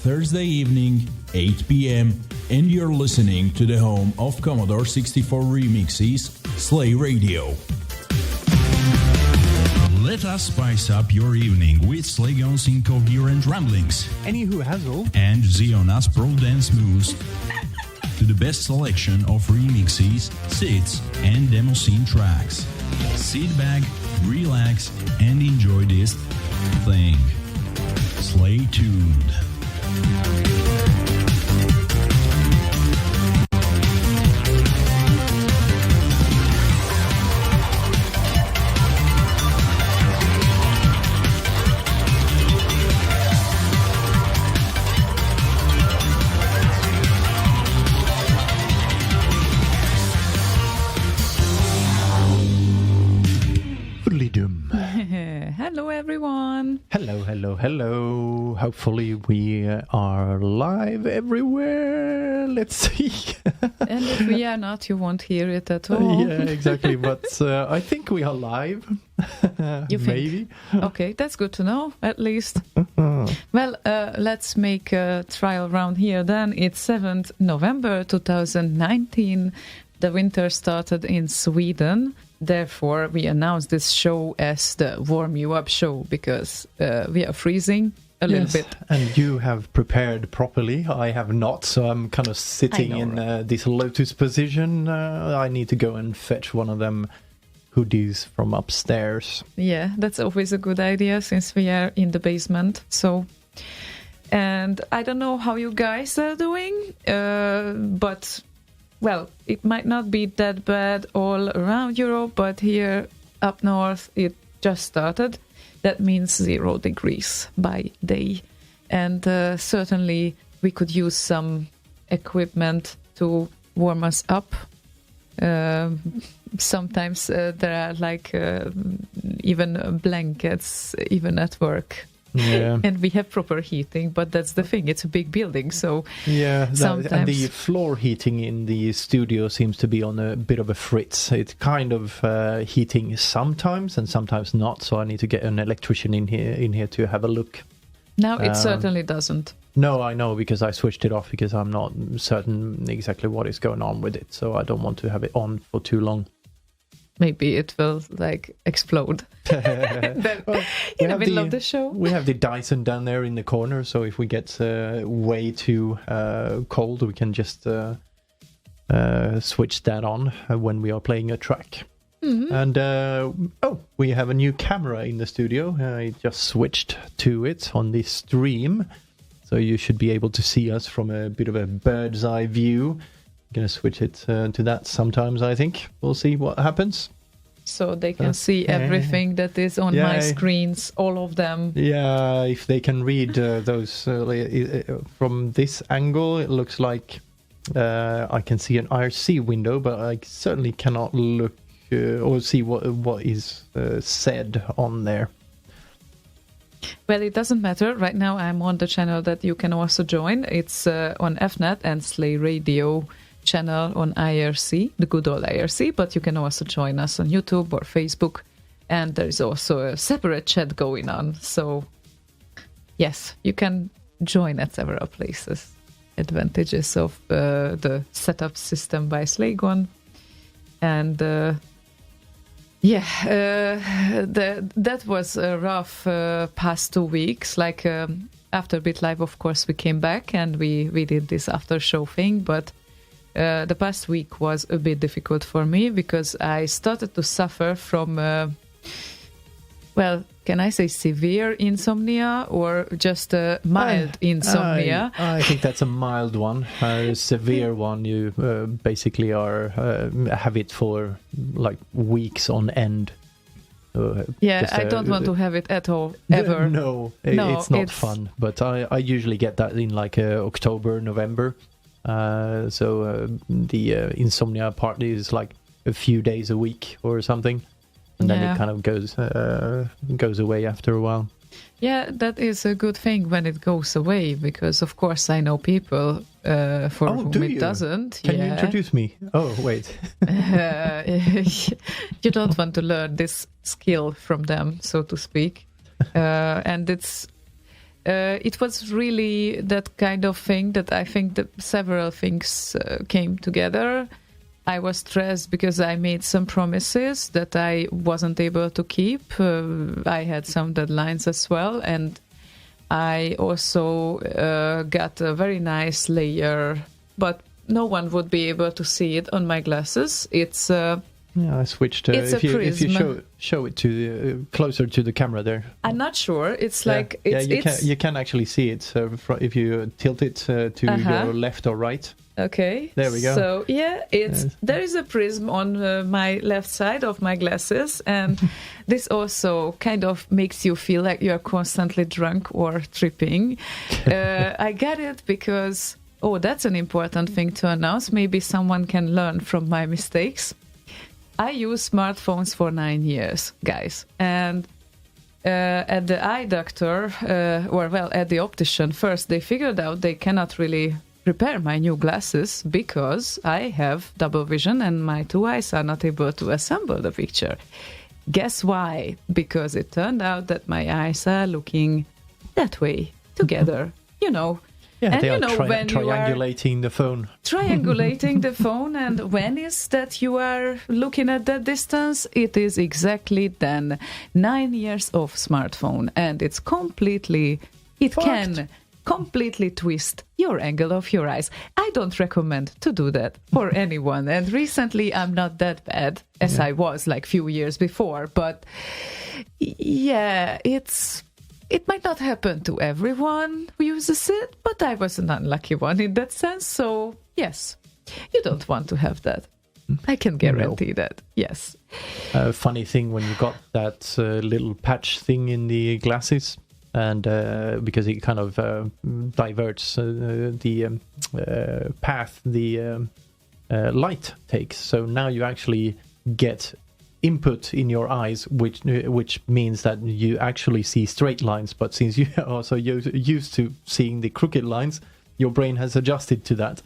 Thursday evening, 8 p.m., and you're listening to the home of Commodore 64 remixes, Slay Radio. Let us spice up your evening with Slaygon's incoherent ramblings. Anywho Hazel. And Xiona's pro dance moves to the best selection of remixes, sits, and demo scene tracks. Sit back, relax, and enjoy this thing. Slay tuned. Hello, everyone. Hello. Hopefully we are live everywhere. Let's see. And if we are not, you won't hear it at all. Yeah, exactly. But I think we are live. You think? Maybe. Okay, that's good to know, at least. Well, let's make a trial round here then. It's 7th November 2019. The winter started in Sweden. Therefore, we announced this show as the warm you up show because we are freezing a little bit. And you have prepared properly. I have not, so I'm kind of sitting in this lotus position. I need to go and fetch one of them hoodies from upstairs. Yeah, that's always a good idea since we are in the basement. So, and I don't know how you guys are doing, but... Well, it might not be that bad all around Europe, but here up north it just started. That means 0 degrees by day. And certainly we could use some equipment to warm us up. Sometimes there are like even blankets, even at work. Yeah. And we have proper heating, but that's the thing. It's a big building, so sometimes... And the floor heating in the studio seems to be on a bit of a fritz. It's kind of heating sometimes and sometimes not, so I need to get an electrician in here to have a look. No, it certainly doesn't. No, I know, because I switched it off because I'm not certain exactly what is going on with it, so I don't want to have it on for too long. Maybe it will like explode in the middle of the show. We have the Dyson down there in the corner, so if we get way too cold, we can just switch that on when we are playing a track. Mm-hmm. And we have a new camera in the studio. I just switched to it on this stream, so you should be able to see us from a bit of a bird's eye view. Going to switch it to that sometimes, I think. We'll see what happens. So they can see everything that is on my screens, all of them. Yeah, if they can read those from this angle, it looks like I can see an IRC window, but I certainly cannot look or see what is said on there. Well, it doesn't matter. Right now I'm on the channel that you can also join. It's on FNet and Slay Radio channel on IRC, the good old IRC, but you can also join us on YouTube or Facebook, and there's also a separate chat going on. So yes, you can join at several places. Advantages of the setup system by Slaygon. And that was a rough past 2 weeks. Like after BitLive, of course, we came back and we did this after show thing, but the past week was a bit difficult for me because I started to suffer from, can I say severe insomnia or just a mild insomnia? I think that's a mild one. A severe one, you basically have it for like weeks on end. I don't want to have it at all, ever. No, it's not fun. But I usually get that in like October, November. So the insomnia part is like a few days a week or something, and then it kind of goes away after a while. Yeah, that is a good thing when it goes away, because of course I know people for whom it doesn't. Can you introduce me? Oh, wait. You don't want to learn this skill from them, so to speak. And it's it was really that kind of thing that I think that several things came together. I was stressed because I made some promises that I wasn't able to keep. I had some deadlines as well, and I also got a very nice layer, but no one would be able to see it on my glasses. It's I switched. It's if a you prism. show it to closer to the camera there. I'm not sure. It's like you can actually see it. So if you tilt it to your left or right. Okay. There we go. So there is a prism on my left side of my glasses, and this also kind of makes you feel like you are constantly drunk or tripping. I get it because that's an important thing to announce. Maybe someone can learn from my mistakes. I use smartphones for 9 years, guys, and at the eye doctor, at the optician first, they figured out they cannot really repair my new glasses because I have double vision and my two eyes are not able to assemble the picture. Guess why? Because it turned out that my eyes are looking that way together, Yeah, and they are when triangulating the phone. Triangulating the phone, and when is that you are looking at that distance? It is exactly then 9 years of smartphone, and it can completely twist your angle of your eyes. I don't recommend to do that for anyone. And recently, I'm not that bad as I was like few years before, but yeah, it might not happen to everyone who uses it, but I was an unlucky one in that sense. So, yes, you don't want to have that. I can guarantee that, yes. Funny thing when you got that little patch thing in the glasses, and because it kind of diverts the path the light takes. So now you actually get input in your eyes, which means that you actually see straight lines. But since you are also used to seeing the crooked lines, your brain has adjusted to that.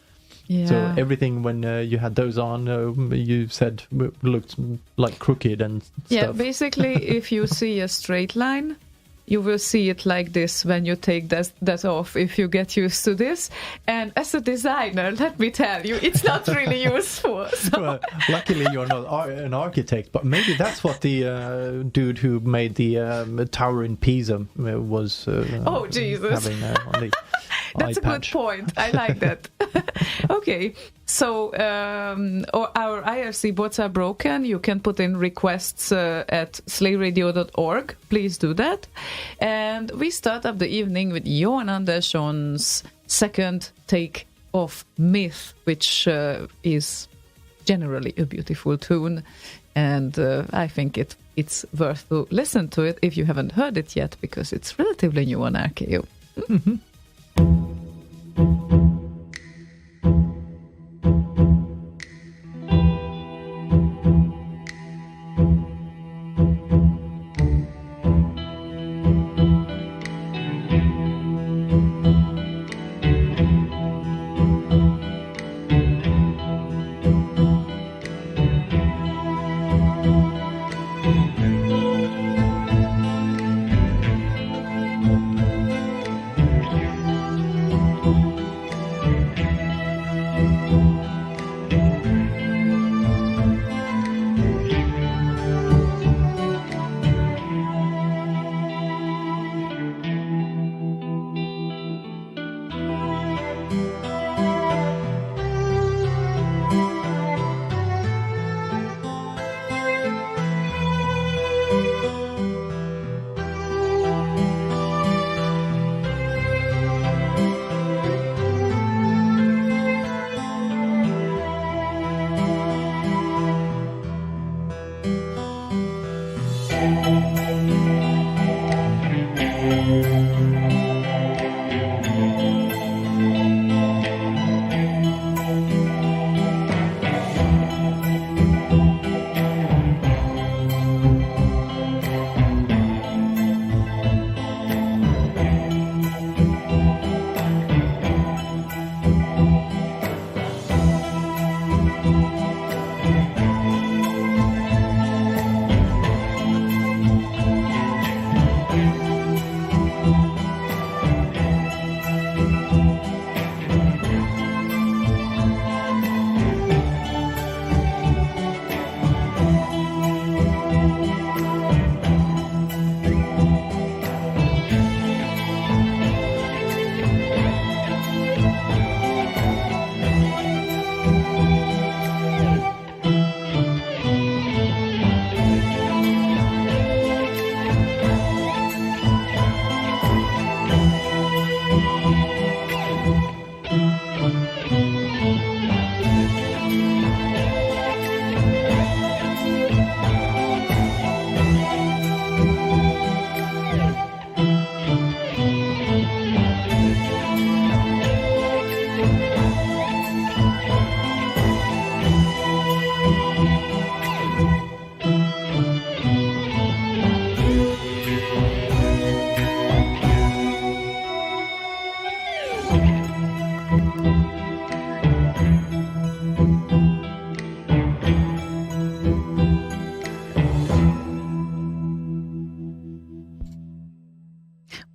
Yeah. So everything when you had those on, you said looked like crooked and stuff. Yeah, basically, if you see a straight line, you will see it like this when you take that off, if you get used to this. And as a designer, let me tell you, it's not really useful. So. Well, luckily you're not an architect, but maybe that's what the dude who made the tower in Pisa was Jesus. having on the That's eye a patch. good point. I like that. Okay, so our IRC bots are broken. You can put in requests at slayradio.org. Please do that. And we start up the evening with Johan Andersson's second take of Myth, which is generally a beautiful tune. And I think it's worth to listen to it if you haven't heard it yet, because it's relatively new on RKO. Mm-hmm.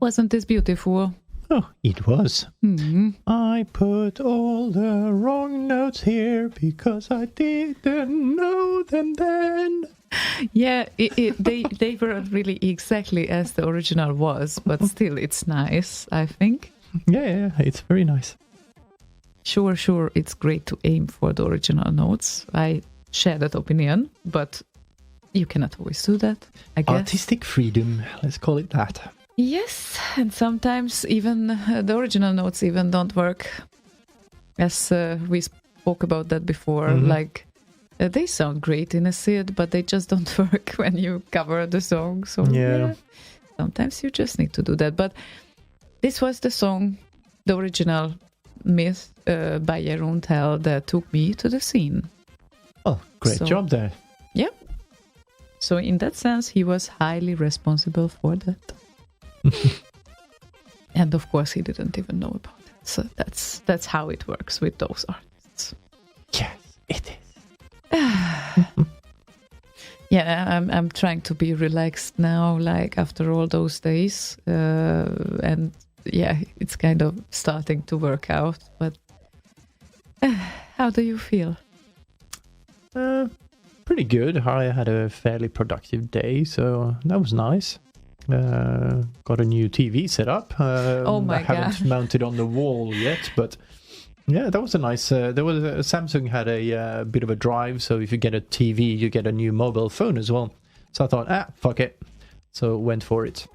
Wasn't this beautiful? Oh, it was. I put all the wrong notes here because I didn't know them then. Yeah, they weren't really exactly as the original was, but still it's nice, I think. Yeah, it's very nice. Sure, it's great to aim for the original notes. I share that opinion, but you cannot always do that, I guess. Artistic freedom, let's call it that. Yes, and sometimes even the original notes even don't work. As we spoke about that before, like they sound great in a SID, but they just don't work when you cover the song. So yeah, sometimes you just need to do that. But this was the song, the original Myth by Jeroen Tel, that took me to the scene. Oh, great job there. Yeah. So in that sense, he was highly responsible for that. And of course he didn't even know about it. So that's how it works with those artists. Yes, it is. Yeah, I'm trying to be relaxed now, like after all those days, and yeah, it's kind of starting to work out. But how do you feel? Pretty good. I had a fairly productive day, so that was nice. Got a new TV set up. Oh my I haven't mounted on the wall yet, but yeah, that was a nice. Samsung had a bit of a drive, so if you get a TV, you get a new mobile phone as well. So I thought, fuck it. So went for it.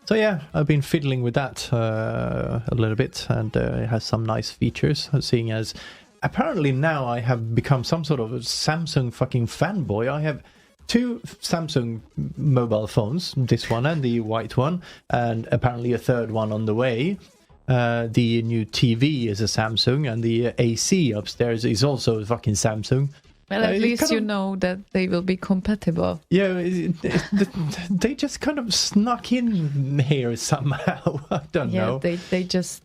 So yeah, I've been fiddling with that a little bit, and it has some nice features. Seeing as apparently now I have become some sort of a Samsung fucking fanboy. I have 2 Samsung mobile phones, this one and the white one, and apparently a third one on the way. The new TV is a Samsung, and the AC upstairs is also a fucking Samsung. Well, at least you know that they will be compatible. Yeah, they just kind of snuck in here somehow. I don't know. Yeah, they just...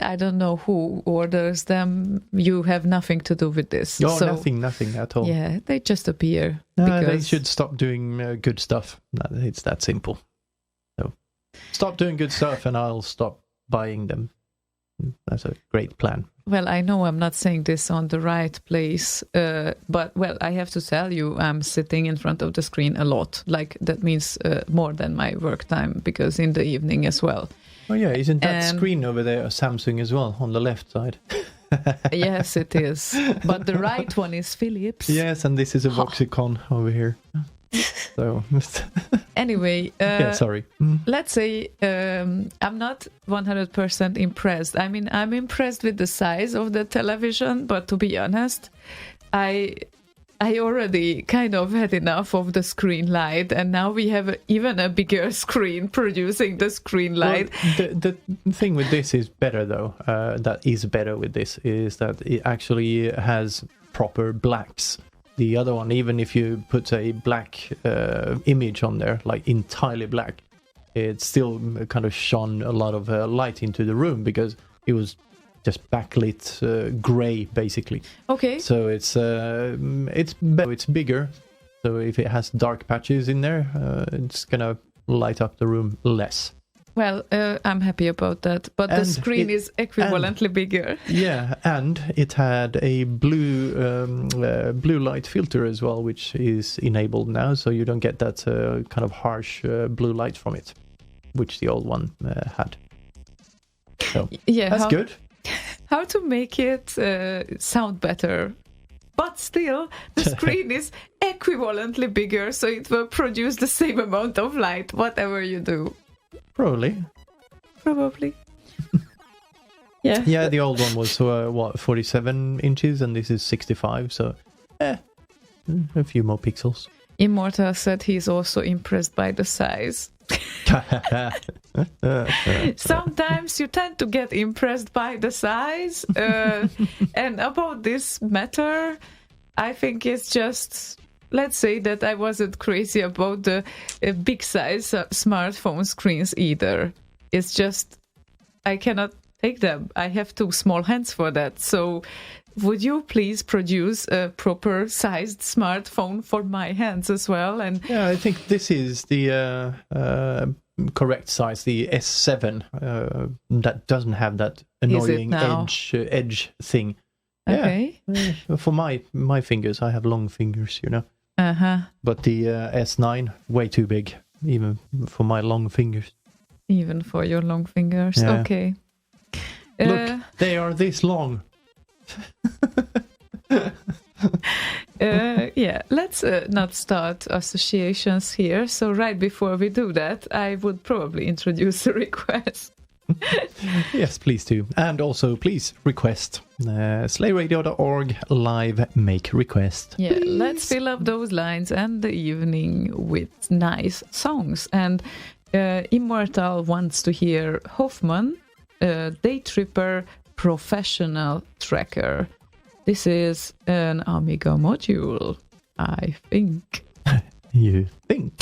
I don't know who orders them. You have nothing to do with this. Oh, so, nothing at all. Yeah, they just appear. They should stop doing good stuff. It's that simple. So, stop doing good stuff and I'll stop buying them. That's a great plan. Well, I know I'm not saying this on the right place, but, well, I have to tell you, I'm sitting in front of the screen a lot. Like, that means more than my work time, because in the evening as well. Oh, yeah, isn't that screen over there a Samsung as well, on the left side? Yes, it is. But the right one is Philips. Yes, and this is a Voxicon over here. So anyway, yeah, sorry. Let's say I'm not 100% impressed. I mean, I'm impressed with the size of the television, but to be honest, I already kind of had enough of the screen light, and now we have even a bigger screen producing the screen light. Well, the thing with this is better, though. That is better with this is that it actually has proper blacks. The other one, even if you put a black image on there, like entirely black, it still kind of shone a lot of light into the room because it was just backlit grey, basically. Okay. So it's better, it's bigger. So if it has dark patches in there, it's gonna light up the room less. Well, I'm happy about that, but the screen is equivalently bigger. Yeah, and it had a blue light filter as well, which is enabled now, so you don't get that kind of harsh blue light from it, which the old one had. So yeah, that's good. How to make it sound better? But still, the screen is equivalently bigger, so it will produce the same amount of light, whatever you do. Probably. Yeah. Yeah, the old one was 47 inches, and this is 65. So, a few more pixels. Immortal said he's also impressed by the size. Sometimes you tend to get impressed by the size, and about this matter, I think it's just. Let's say that I wasn't crazy about the big size smartphone screens either. It's just I cannot take them. I have 2 small hands for that. So would you please produce a proper sized smartphone for my hands as well? And yeah, I think this is the correct size, the S7, that doesn't have that annoying now? edge thing. Okay. Yeah. For my fingers, I have long fingers, you know. But the S9, way too big, even for my long fingers. Even for your long fingers. Yeah. Okay. Look, they are this long. Let's not start associations here. So right before we do that, I would probably introduce a request. Yes, please do. And also, please request. Slayradio.org live make request. Yeah, please. Let's fill up those lines and the evening with nice songs. And Immortal wants to hear Hoffman, Day Tripper, Professional Tracker. This is an Amiga module, I think. You think?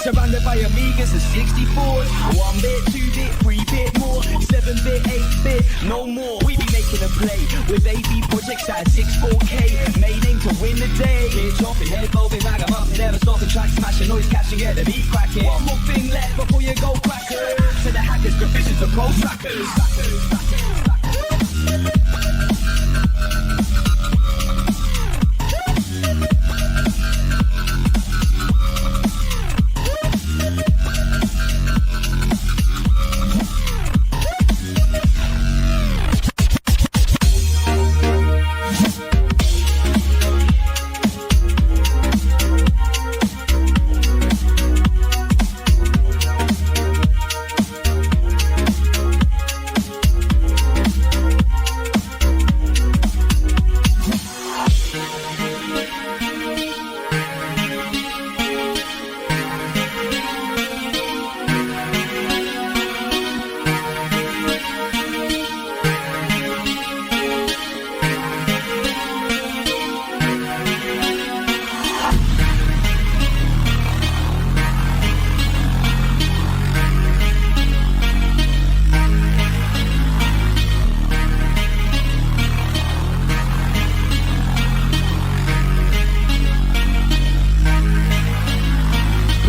Surrounded by Amigas and 64s, 1-bit, 2-bit, 3-bit more, 7-bit, 8-bit, no more. We be making a play with AB projects at 64K, made aim to win the day. Clear chopping, head bobbing, bag 'em up, never stopping, track smashing, noise catching, get the beat cracking. One more thing left before you go cracker. To the hackers, proficients, and pro trackers.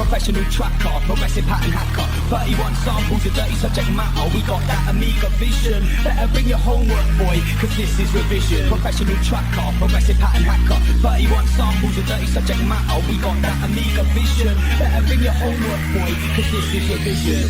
Professional tracker, progressive pattern hacker, 31 samples of dirty subject matter. We got that Amiga vision. Better bring your homework, boy, cause this is revision. Professional tracker, progressive pattern hacker, 31 samples of dirty subject matter. We got that Amiga vision. Better bring your homework, boy, cause this is revision.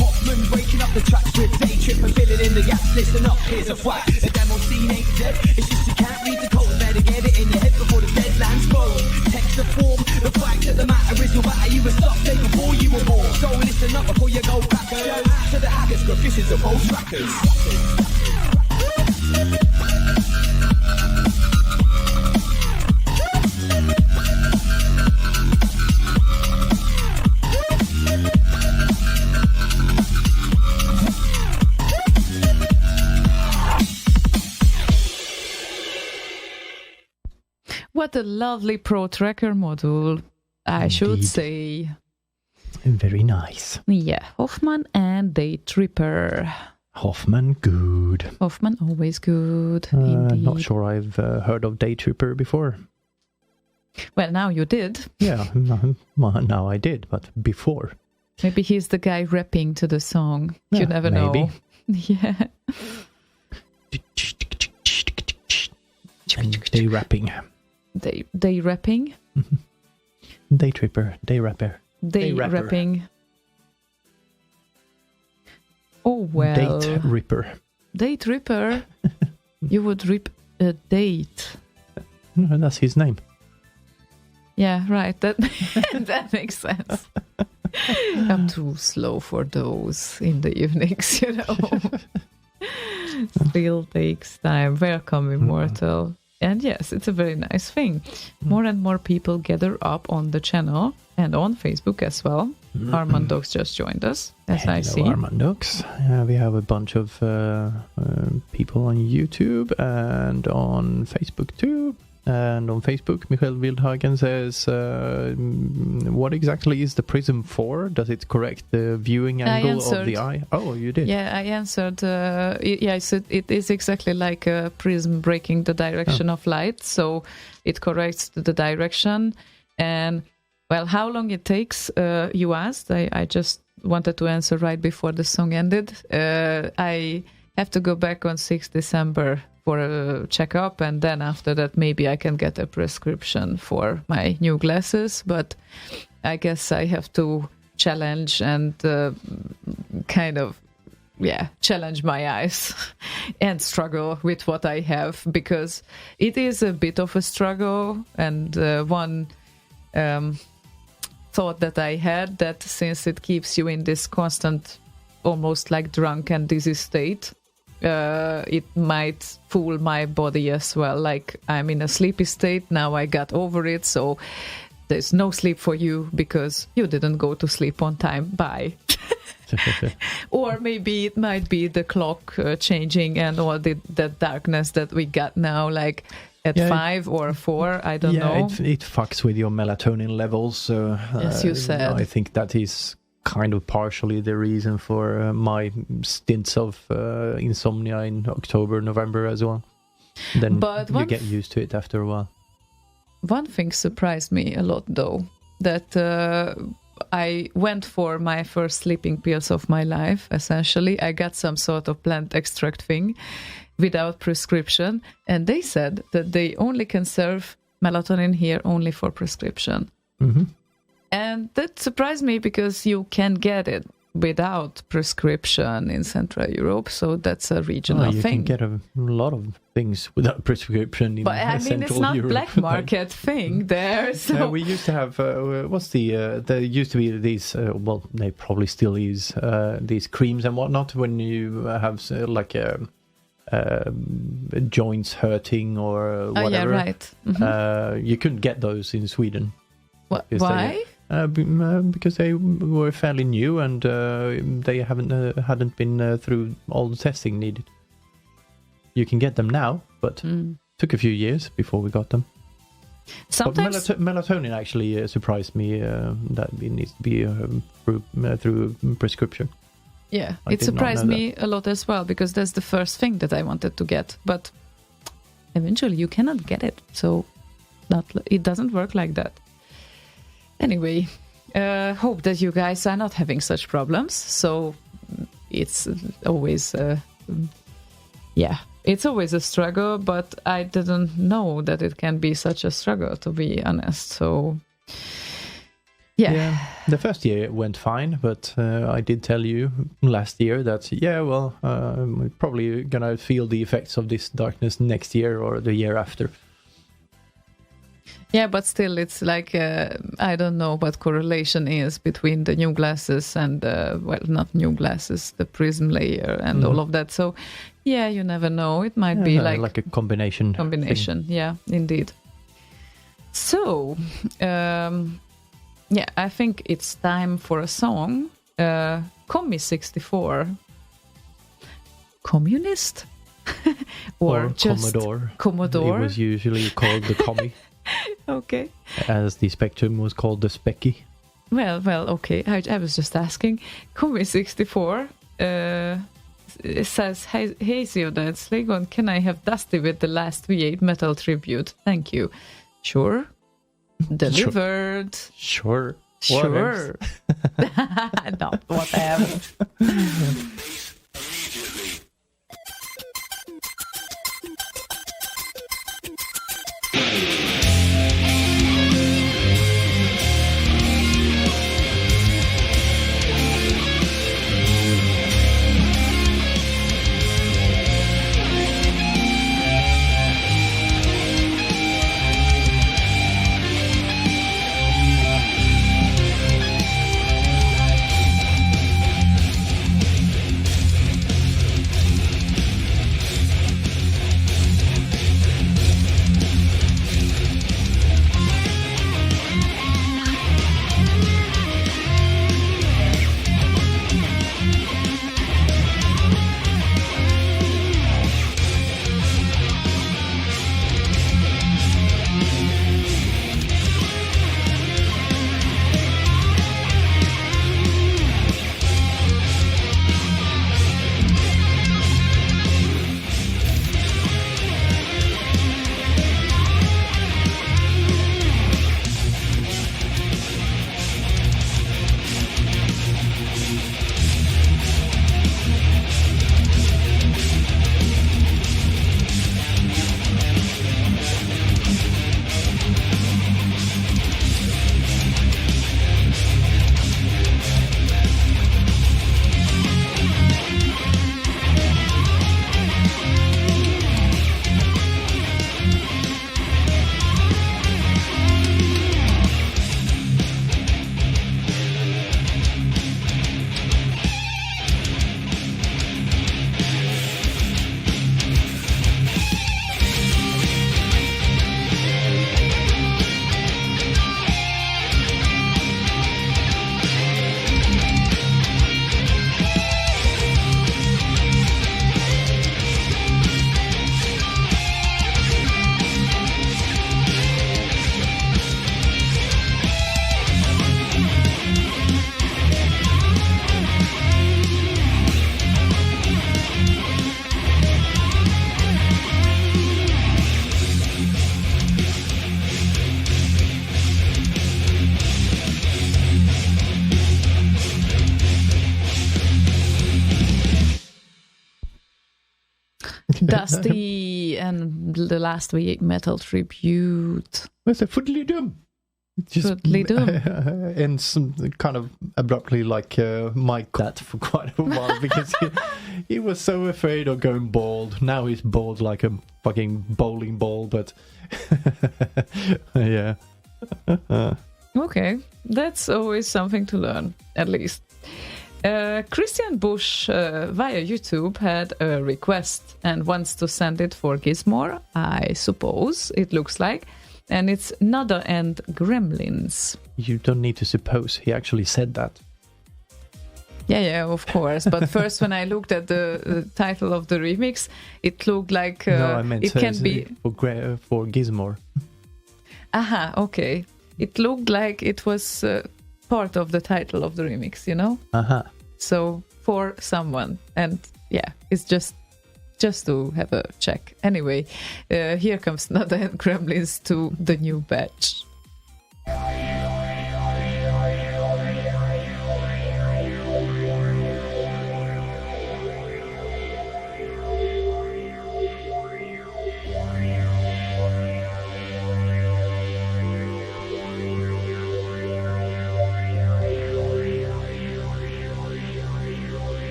Hoffman breaking up the tracks with Day Trip and filling in the gaps. Listen up, here's a fact. The demo scene ain't dead. It's just you can't read the code. Better get it in your head before the deadline's closed. Text the form. The fact of the matter is you'll batter you were stuck day before you were born. So listen up before you go back. Shout out to the hackers, proficients and pro trackers. What a lovely Pro Tracker module, I should Indeed. say. Very nice. Yeah, Hoffman and Day Tripper. Hoffman, good. Hoffman, always good. Indeed. Not sure I've heard of Day Tripper before. Well, now you did. Yeah, well, now I did, but before. Maybe he's the guy rapping to the song. Yeah, You never maybe. know. Yeah. And day rapping. Day rapping? Day Tripper, day rapper. Day rapper. rapping. Oh, well. Date Ripper. Date Ripper? You would rip a date. No, that's his name. Yeah, right. That that makes sense. I'm too slow for those in the evenings, you know. Still takes time. Welcome, Immortal. And yes, it's a very nice thing. More and more people gather up on the channel and on Facebook as well. Armandox just joined us, as I see. Armandox. We have a bunch of people on YouTube and on Facebook too. And on Facebook, Michael Wildhagen says, what exactly is the prism for? Does it correct the viewing angle of the eye? Oh, you did? Yeah, I answered. I said it is exactly like a prism breaking the direction of light. So it corrects the direction. And, well, how long it takes, you asked. I just wanted to answer right before the song ended. I have to go back on 6th December for a checkup, and then after that maybe I can get a prescription for my new glasses, but I guess I have to challenge and challenge my eyes and struggle with what I have, because it is a bit of a struggle. And one thought that I had, that since it keeps you in this constant, almost like drunk and dizzy state, it might fool my body as well. Like, I'm in a sleepy state now, I got over it, so there's no sleep for you because you didn't go to sleep on time. Bye. Or maybe it might be the clock changing and all the darkness that we got now, like at 5 or 4, I don't know. It fucks with your melatonin levels. So, as you said, I think that is kind of partially the reason for my stints of insomnia in October, November as well. Then you get used to it after a while. One thing surprised me a lot, though, that I went for my first sleeping pills of my life, essentially. I got some sort of plant extract thing without prescription, and they said that they only can serve melatonin here only for prescription. Mm-hmm. And that surprised me because you can get it without prescription in Central Europe, so that's a regional you thing. You can get a lot of things without prescription in Central Europe. But I mean, it's not Europe. black market thing there. So we used to have, there used to be these, they probably still use these creams and whatnot when you have joints hurting or whatever. Oh, yeah, right. Mm-hmm. You couldn't get those in Sweden. Why? Because they were fairly new and they hadn't been through all the testing needed. You can get them now, but took a few years before we got them. Sometimes melatonin actually surprised me that it needs to be through prescription. Yeah, it surprised me a lot as well, because that's the first thing that I wanted to get, but eventually you cannot get it, so it doesn't work like that. Anyway, hope that you guys are not having such problems. So it's always, it's always a struggle, but I didn't know that it can be such a struggle, to be honest. So, yeah. The first year it went fine, but I did tell you last year that, we're probably going to feel the effects of this darkness next year or the year after. Yeah, but still, it's like, I don't know what correlation is between the new glasses and, not new glasses, the prism layer and all of that. So, yeah, you never know. It might be like a combination. Thing. Yeah, indeed. So, I think it's time for a song. Commi64. Communist? or just Commodore. Commodore. It was usually called the Commi. Okay. As the Spectrum was called the Specky. Well, okay. I was just asking. Kumi64 it says, hey Zio, Sligon, can I have Dusty with the last V8 metal tribute? Thank you. Sure. Delivered. Sure. Sure. Not whatever. Dusty and the last V8 metal tribute. What's a foodly-dum? Foodly-dum. And some kind of abruptly, like Mike that for quite a while because he was so afraid of going bald. Now he's bald like a fucking bowling ball, but yeah. Okay, that's always something to learn, at least. Christian Bush via YouTube had a request and wants to send it for Gizmore, I suppose, it looks like. And it's Nodder and Gremlins. You don't need to suppose, he actually said that. Yeah, of course. But first, when I looked at the title of the remix, it looked like no, I meant it can be for Gizmore. Aha, okay. It looked like it was part of the title of the remix, you know? Uh-huh. So for someone, and yeah, it's just to have a check. Anyway, here comes Nada and Gremlins to the new batch.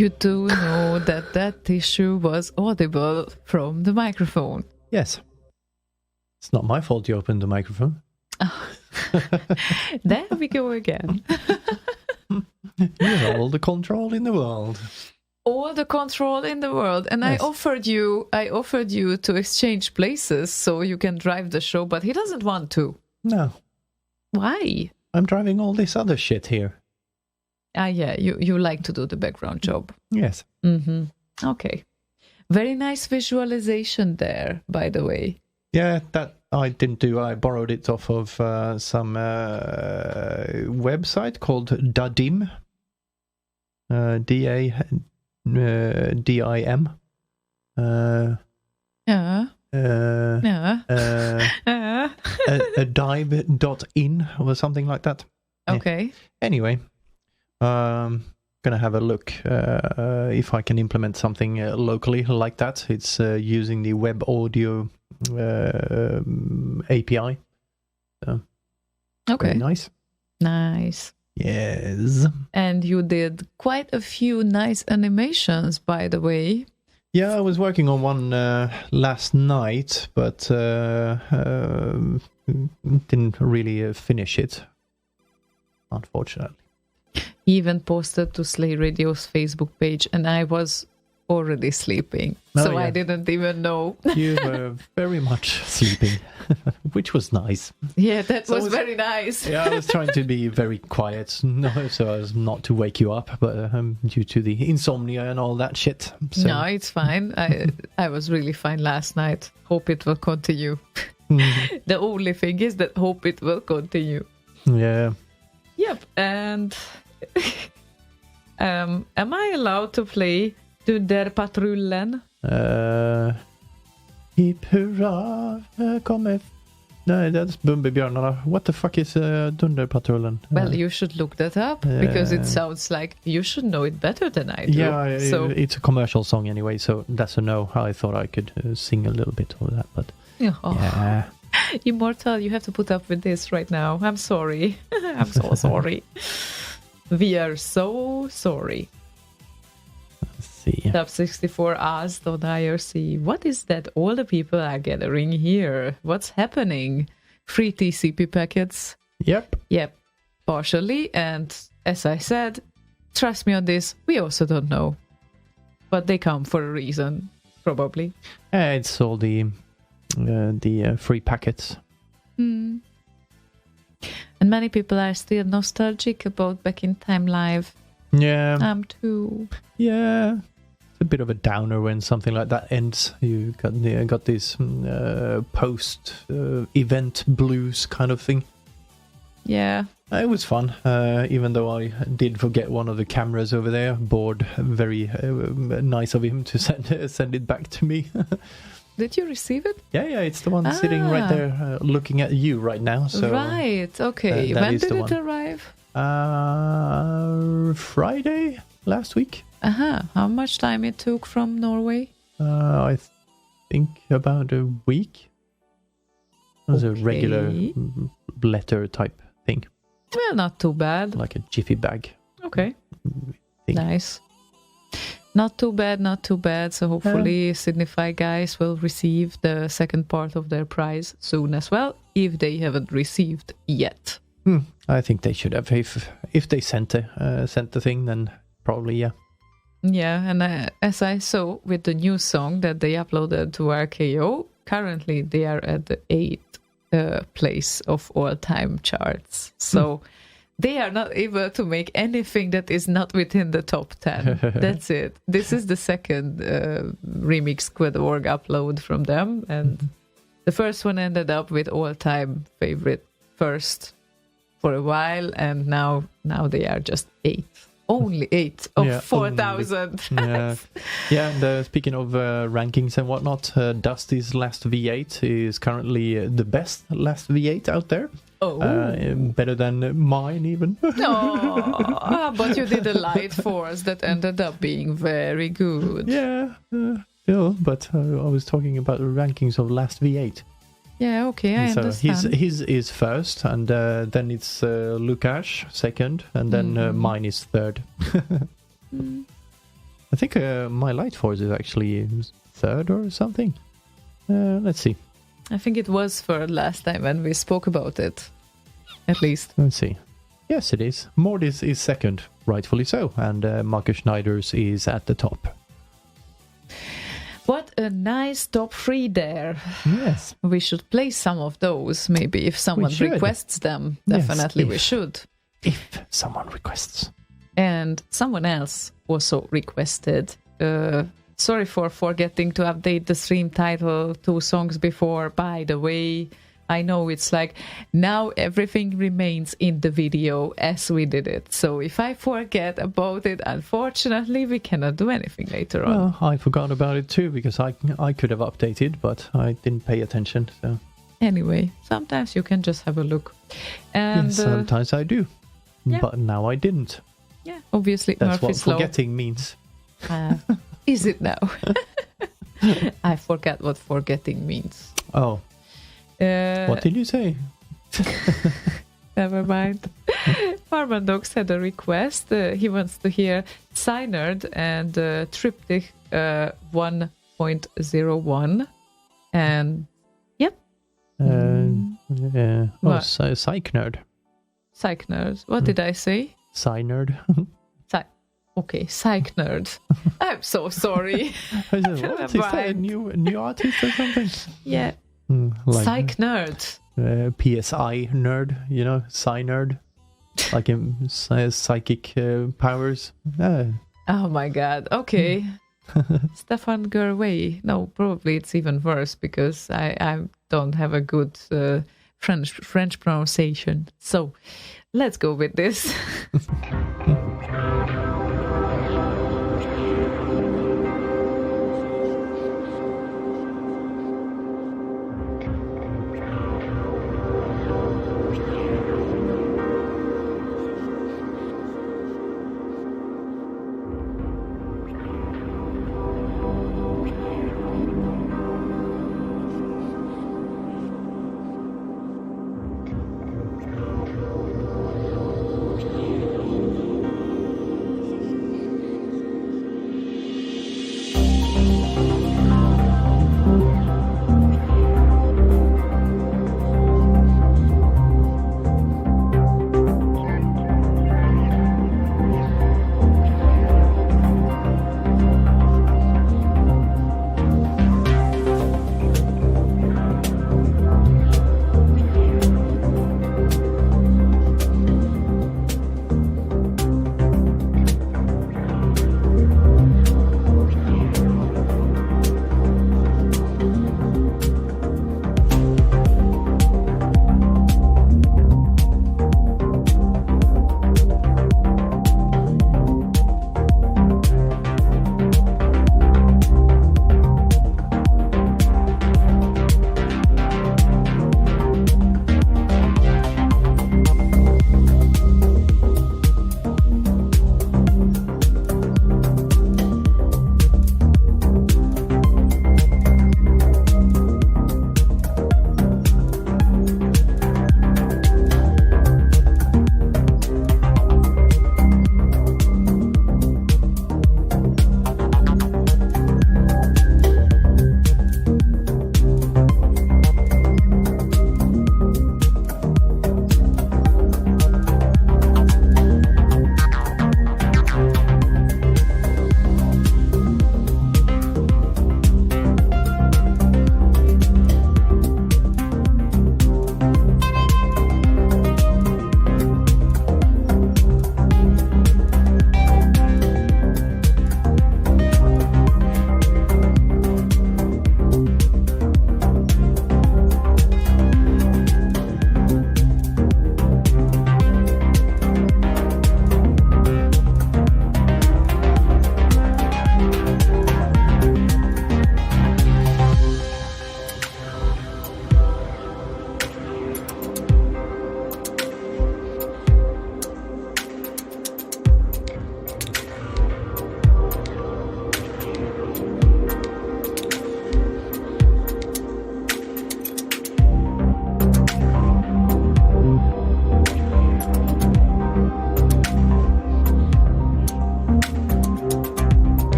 You do know that tissue was audible from the microphone. Yes. It's not my fault you opened the microphone. There we go again. You have all the control in the world. All the control in the world. And Yes. I offered you to exchange places so you can drive the show, but he doesn't want to. No, Why? I'm driving all this other shit here. Yeah, you like to do the background job. Yes. Mm-hmm. Okay. Very nice visualization there, by the way. Yeah, that I didn't do. I borrowed it off of some website called Dadim. DADIM. Yeah. Yeah. A dive.in or something like that. Okay. Anyway, gonna have a look if I can implement something locally like that. It's using the web audio API. So, Okay. very nice. Nice. Yes. And you did quite a few nice animations, by the way. Yeah, I was working on one last night, but didn't really finish it, unfortunately. He even posted to Slay Radio's Facebook page, and I was already sleeping, so yeah. I didn't even know. You were very much sleeping, which was nice. Yeah, that So was was- very nice. Yeah, I was trying to be very quiet, so as not to wake you up, but due to the insomnia and all that shit. So, No, it's fine. I was really fine last night. Hope it will continue. The only thing is that hope it will continue. yeah. Yep, and am I allowed to play Dunderpatrullen? Hipp hurra, kommer... Nej, that's Bumbibjörnarna. What the fuck is Dunderpatrullen? Well, you should look that up, because it sounds like you should know it better than I do. Yeah, so it's a commercial song anyway, so that's a no. I thought I could sing a little bit of that, but yeah. yeah. Immortal, you have to put up with this right now. I'm sorry. I'm so sorry. We are so sorry. Let's see. Top 64 asked on IRC, what is that all the people are gathering here? What's happening? Free TCP packets? Yep. Yep, partially. And as I said, trust me on this, we also don't know. But they come for a reason, probably. It's all the free packets. And many people are still nostalgic about Back in Time Live. Yeah. Too. Yeah. It's a bit of a downer when something like that ends. You got this post event blues kind of thing. Yeah. It was fun, even though I did forget one of the cameras over there. Bored. Very nice of him to send it back to me. Did you receive it? Yeah, it's the one sitting right there, looking at you right now. So right, okay. that When is did the it one. arrive? Friday last week. How much time it took from Norway? I think about a week. It was a regular letter type thing, Well, not too bad. like a jiffy bag Okay. thing. Nice. Not too bad, not too bad. So hopefully Signify guys will receive the second part of their prize soon as well, if they haven't received yet. I think they should have. If they sent the thing, then probably yeah. Yeah, and as I saw with the new song that they uploaded to RKO, currently they are at the 8th place of all-time charts. So they are not able to make anything that is not within the top 10. That's it. This is the second Remix Squad.org upload from them, and the first one ended up with all-time favorite first for a while, and now they are just 8. Only 8 of 4,000. Yeah. And speaking of rankings and whatnot, Dusty's last V8 is currently the best last V8 out there. Better than mine even. But you did a light force that ended up being very good. Yeah, but I was talking about the rankings of last V8. Yeah, okay, I understand. His is first, and then it's Lukáš second, and then mine is third. I think my Light Force is actually third or something. Let's see. I think it was for last time when we spoke about it. At least. Let's see. Yes, it is. Mordis is second, rightfully so, and Marcus Schneider's is at the top. What a nice top 3 there. Yes. We should play some of those, maybe, if someone requests them. Definitely we should. If someone requests. And someone else also requested. Sorry for forgetting to update the stream title 2 songs before. By the way, I know it's like, now everything remains in the video as we did it. So if I forget about it, unfortunately, we cannot do anything later on. Well, I forgot about it too, because I could have updated, but I didn't pay attention. So anyway, sometimes you can just have a look. And yes, sometimes I do, but now I didn't. Yeah, obviously That's Murphy's what Law. forgetting means. Is it now? I forgot what forgetting means. Oh. What did you say? Never mind. Farmandox had a request. He wants to hear Cynerd and Triptych 1.01. And yep. Yeah. Oh, Psych Nerd. Psych Nerd. What did I say? Psy-Nerd. Okay, Psych Nerd. I'm so sorry. I said, what? Is that a new artist or something? Yeah. Like, Psych Nerd. PSI Nerd, you know, Psy-Nerd. Like psychic powers. Oh my god, okay. Stefan Gervais. No, probably it's even worse because I don't have a good French pronunciation. So let's go with this.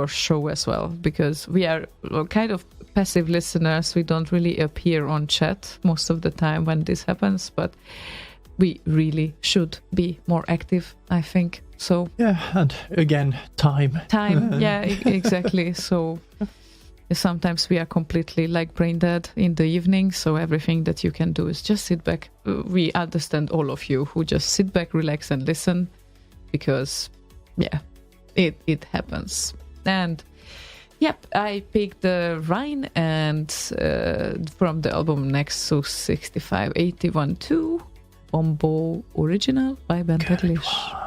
your show as well, because we are kind of passive listeners. We don't really appear on chat most of the time when this happens, but we really should be more active, I think. So yeah, and again, time. Yeah, exactly. So sometimes we are completely like brain dead in the evening, so everything that you can do is just sit back. We understand all of you who just sit back, relax and listen, because yeah, it happens. And yep, I picked the Rhine and from the album Nexus 6581-2, Bombo Original by Ben Teglish.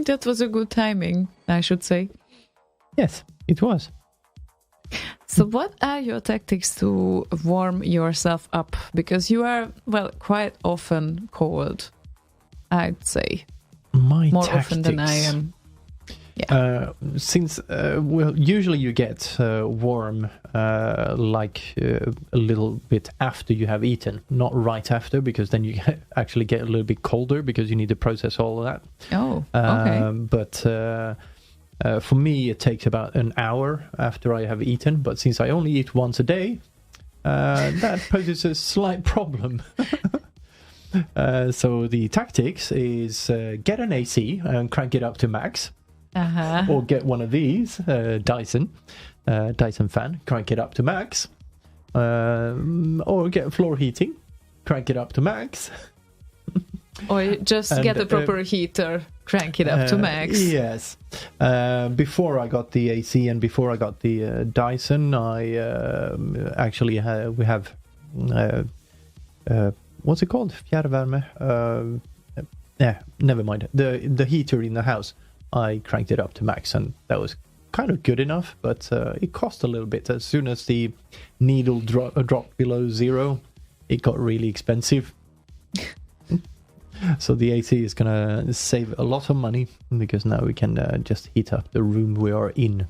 That was a good timing, I should say. Yes, it was. So what are your tactics to warm yourself up? Because you are, well, quite often cold, I'd say. My More tactics. often than I am. Since well, usually you get warm like a little bit after you have eaten, not right after, because then you actually get a little bit colder because you need to process all of that. Oh, okay. But for me, it takes about an hour after I have eaten. But since I only eat once a day, that poses a slight problem. So the tactics is get an AC and crank it up to max. Or get one of these, Dyson fan, crank it up to max. Or get floor heating, crank it up to max. Or just get a proper heater, crank it up to max. Yes. Before I got the AC and before I got the Dyson, I actually we have what's it called? Fjärrvärme. Yeah, never mind. The heater in the house. I cranked it up to max, and that was kind of good enough, but it cost a little bit. As soon as the needle dropped below zero, it got really expensive. So the AC is going to save a lot of money, because now we can just heat up the room we are in.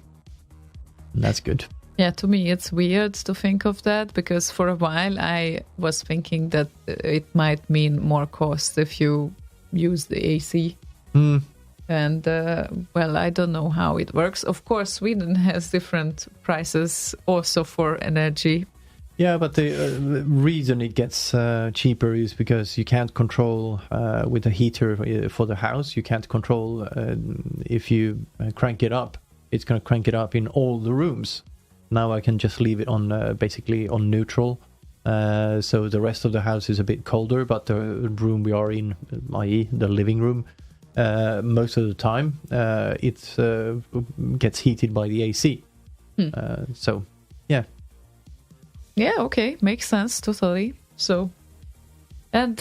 And that's good. Yeah, to me it's weird to think of that, because for a while I was thinking that it might mean more cost if you use the AC. And, well, I don't know how it works. Of course, Sweden has different prices also for energy. Yeah, but the reason it gets cheaper is because you can't control with a heater for the house. You can't control if you crank it up. It's going to crank it up in all the rooms. Now I can just leave it on basically on neutral. So the rest of the house is a bit colder, but the room we are in, i.e. the living room, most of the time it gets heated by the AC. So yeah, okay, makes sense totally. So, and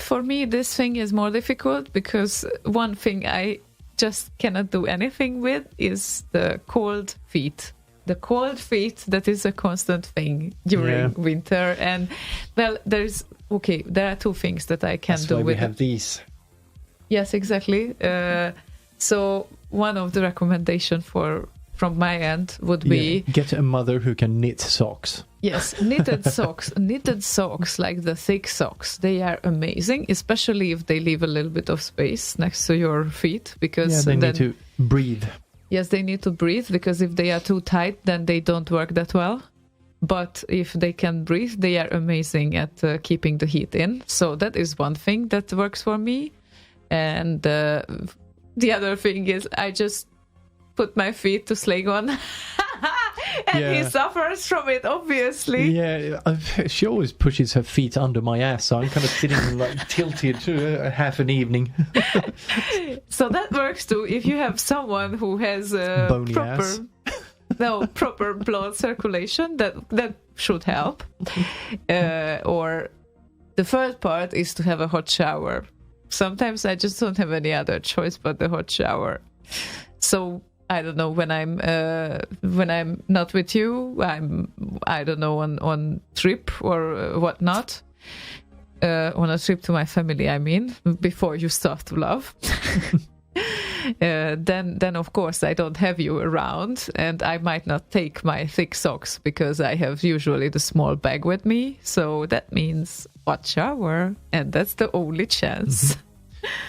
for me this thing is more difficult, because one thing I just cannot do anything with is the cold feet. That is a constant thing during winter. And well, there are two things that I can do with we have these. Yes, exactly. So one of the recommendation from my end would be get a mother who can knit socks. Yes, knitted socks, like the thick socks. They are amazing, especially if they leave a little bit of space next to your feet, because they need to breathe. Yes, they need to breathe, because if they are too tight, then they don't work that well. But if they can breathe, they are amazing at keeping the heat in. So that is one thing that works for me. And the other thing is I just put my feet to Slägon. And he suffers from it, obviously. Yeah, she always pushes her feet under my ass, so I'm kind of sitting like tilted half an evening. So that works too. If you have someone who has bony ass. proper blood circulation, that should help. Or the third part is to have a hot shower. Sometimes I just don't have any other choice but the hot shower. So I don't know, when I'm not with you, I don't know, on trip or whatnot. On a trip to my family, I mean, before you start to love. Then of course I don't have you around, and I might not take my thick socks because I have usually the small bag with me. So that means hot shower, and that's the only chance.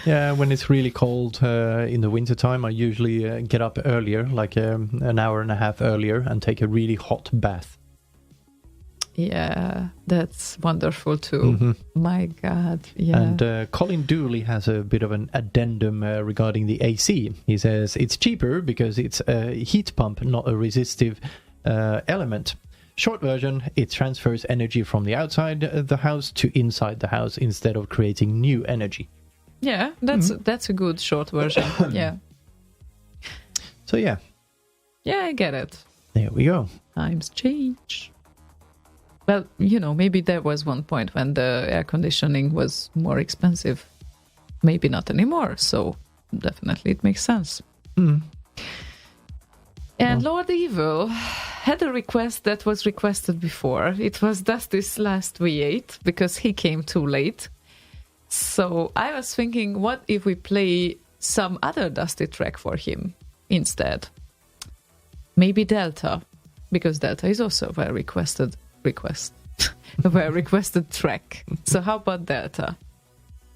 Yeah, when it's really cold in the wintertime, I usually get up earlier, like an hour and a half earlier, and take a really hot bath. Yeah, that's wonderful too. My God, yeah. And Colin Dooley has a bit of an addendum regarding the AC. He says it's cheaper because it's a heat pump, not a resistive element. Short version, it transfers energy from the outside the house to inside the house instead of creating new energy. Yeah, that's a good short version. Yeah. So yeah. Yeah, I get it. There we go. Times change. Well, maybe there was one point when the air conditioning was more expensive. Maybe not anymore, so definitely it makes sense. And Lord Evil had a request that was requested before. It was Dusty's last V8, because he came too late. So I was thinking, what if we play some other Dusty track for him? instead. Maybe Delta, because Delta is also a very a very requested track. So how about Delta?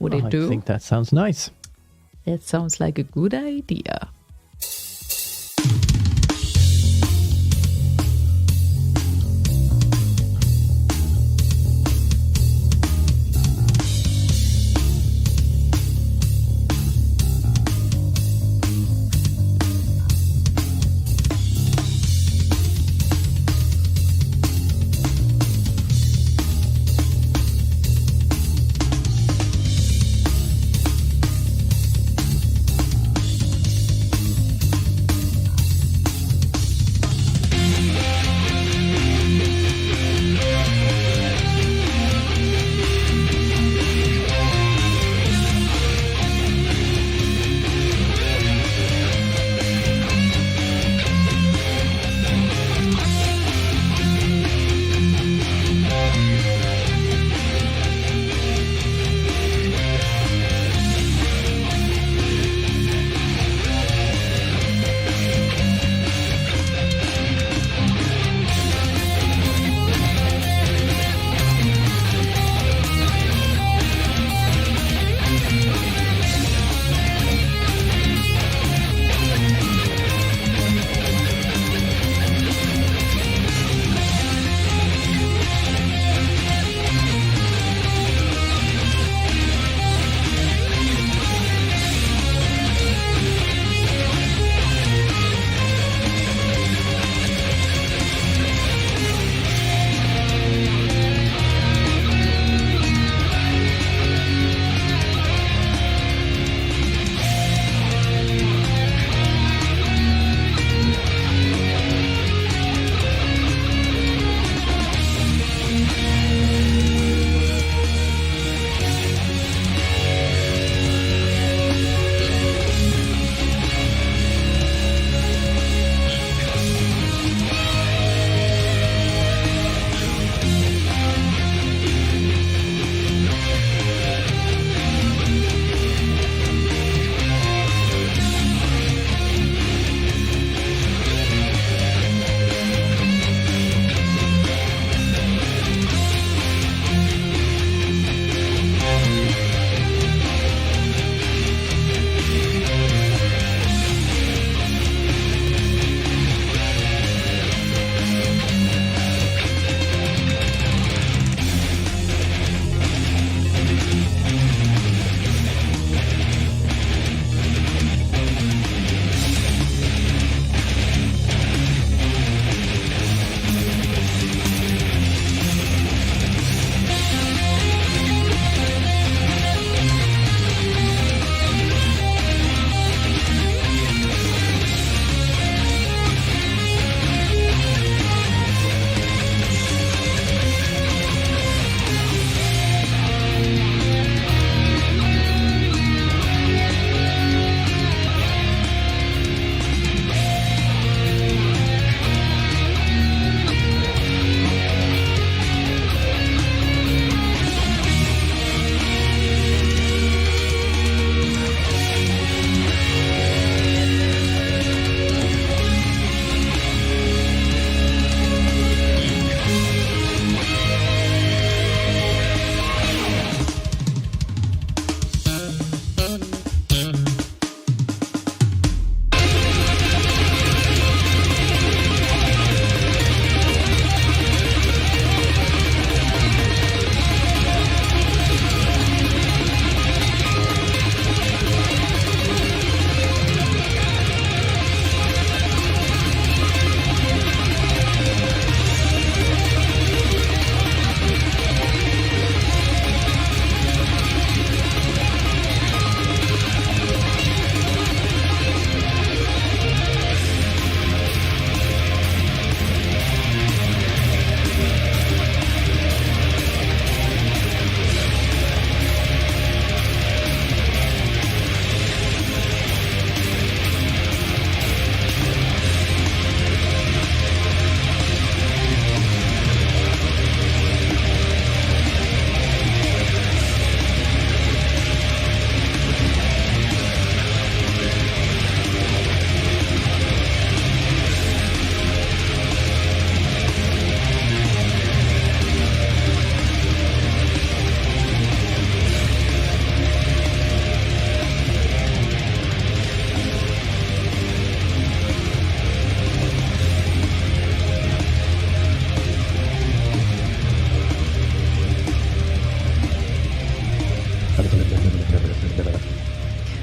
Would it do? I think that sounds nice. That sounds like a good idea.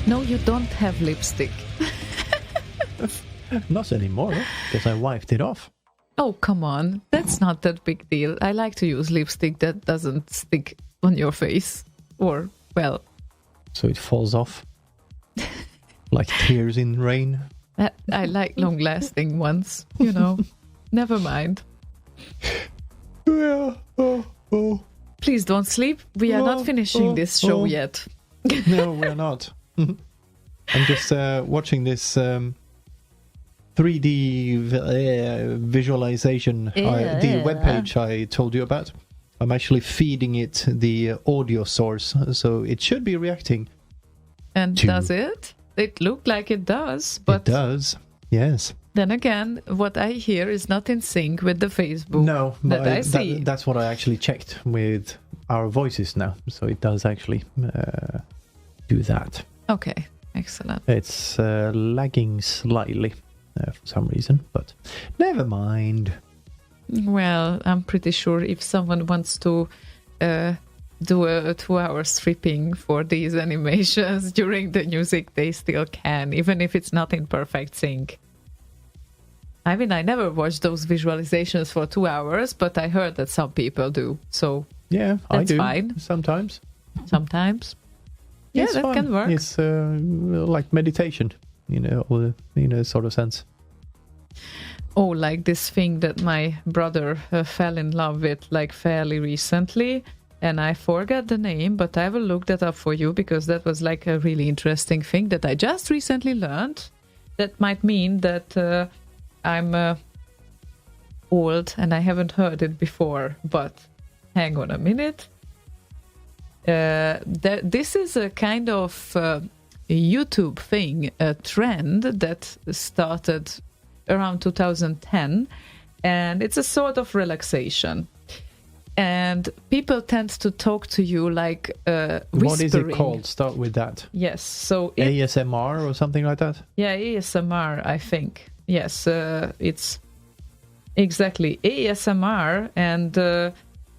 No, you don't have lipstick. Not anymore, because I wiped it off. Oh, come on. That's not that big deal. I like to use lipstick that doesn't stick on your face. Or, well... So it falls off. Like tears in rain. I like long-lasting ones, you know. Never mind. Yeah. Oh. Please don't sleep. We are not finishing this show yet. No, we're not. I'm just watching this 3D visualization, the webpage I told you about. I'm actually feeding it the audio source, so it should be reacting. And does it? It looked like it does, but... It does, yes. Then again, what I hear is not in sync with the Facebook that I see. That's what I actually checked with our voices now, so it does actually do that. Okay, excellent. It's lagging slightly for some reason, but never mind. Well, I'm pretty sure if someone wants to do a 2-hour stripping for these animations during the music, they still can, even if it's not in perfect sync. I mean, I never watched those visualizations for 2 hours, but I heard that some people do. So yeah, that's I do fine. Sometimes. Yeah, it's that fun. can work. It's like meditation, or sort of sense. Oh, like this thing that my brother fell in love with like fairly recently, and I forgot the name, but I will look that up for you because that was like a really interesting thing that I just recently learned. That might mean that I'm old and I haven't heard it before, but hang on a minute. This is a kind of YouTube thing, a trend that started around 2010, and it's a sort of relaxation. And people tend to talk to you like whispering. What is it called? Start with that. Yes, so ASMR or something like that? Yeah, ASMR, I think. Yes, it's exactly ASMR, and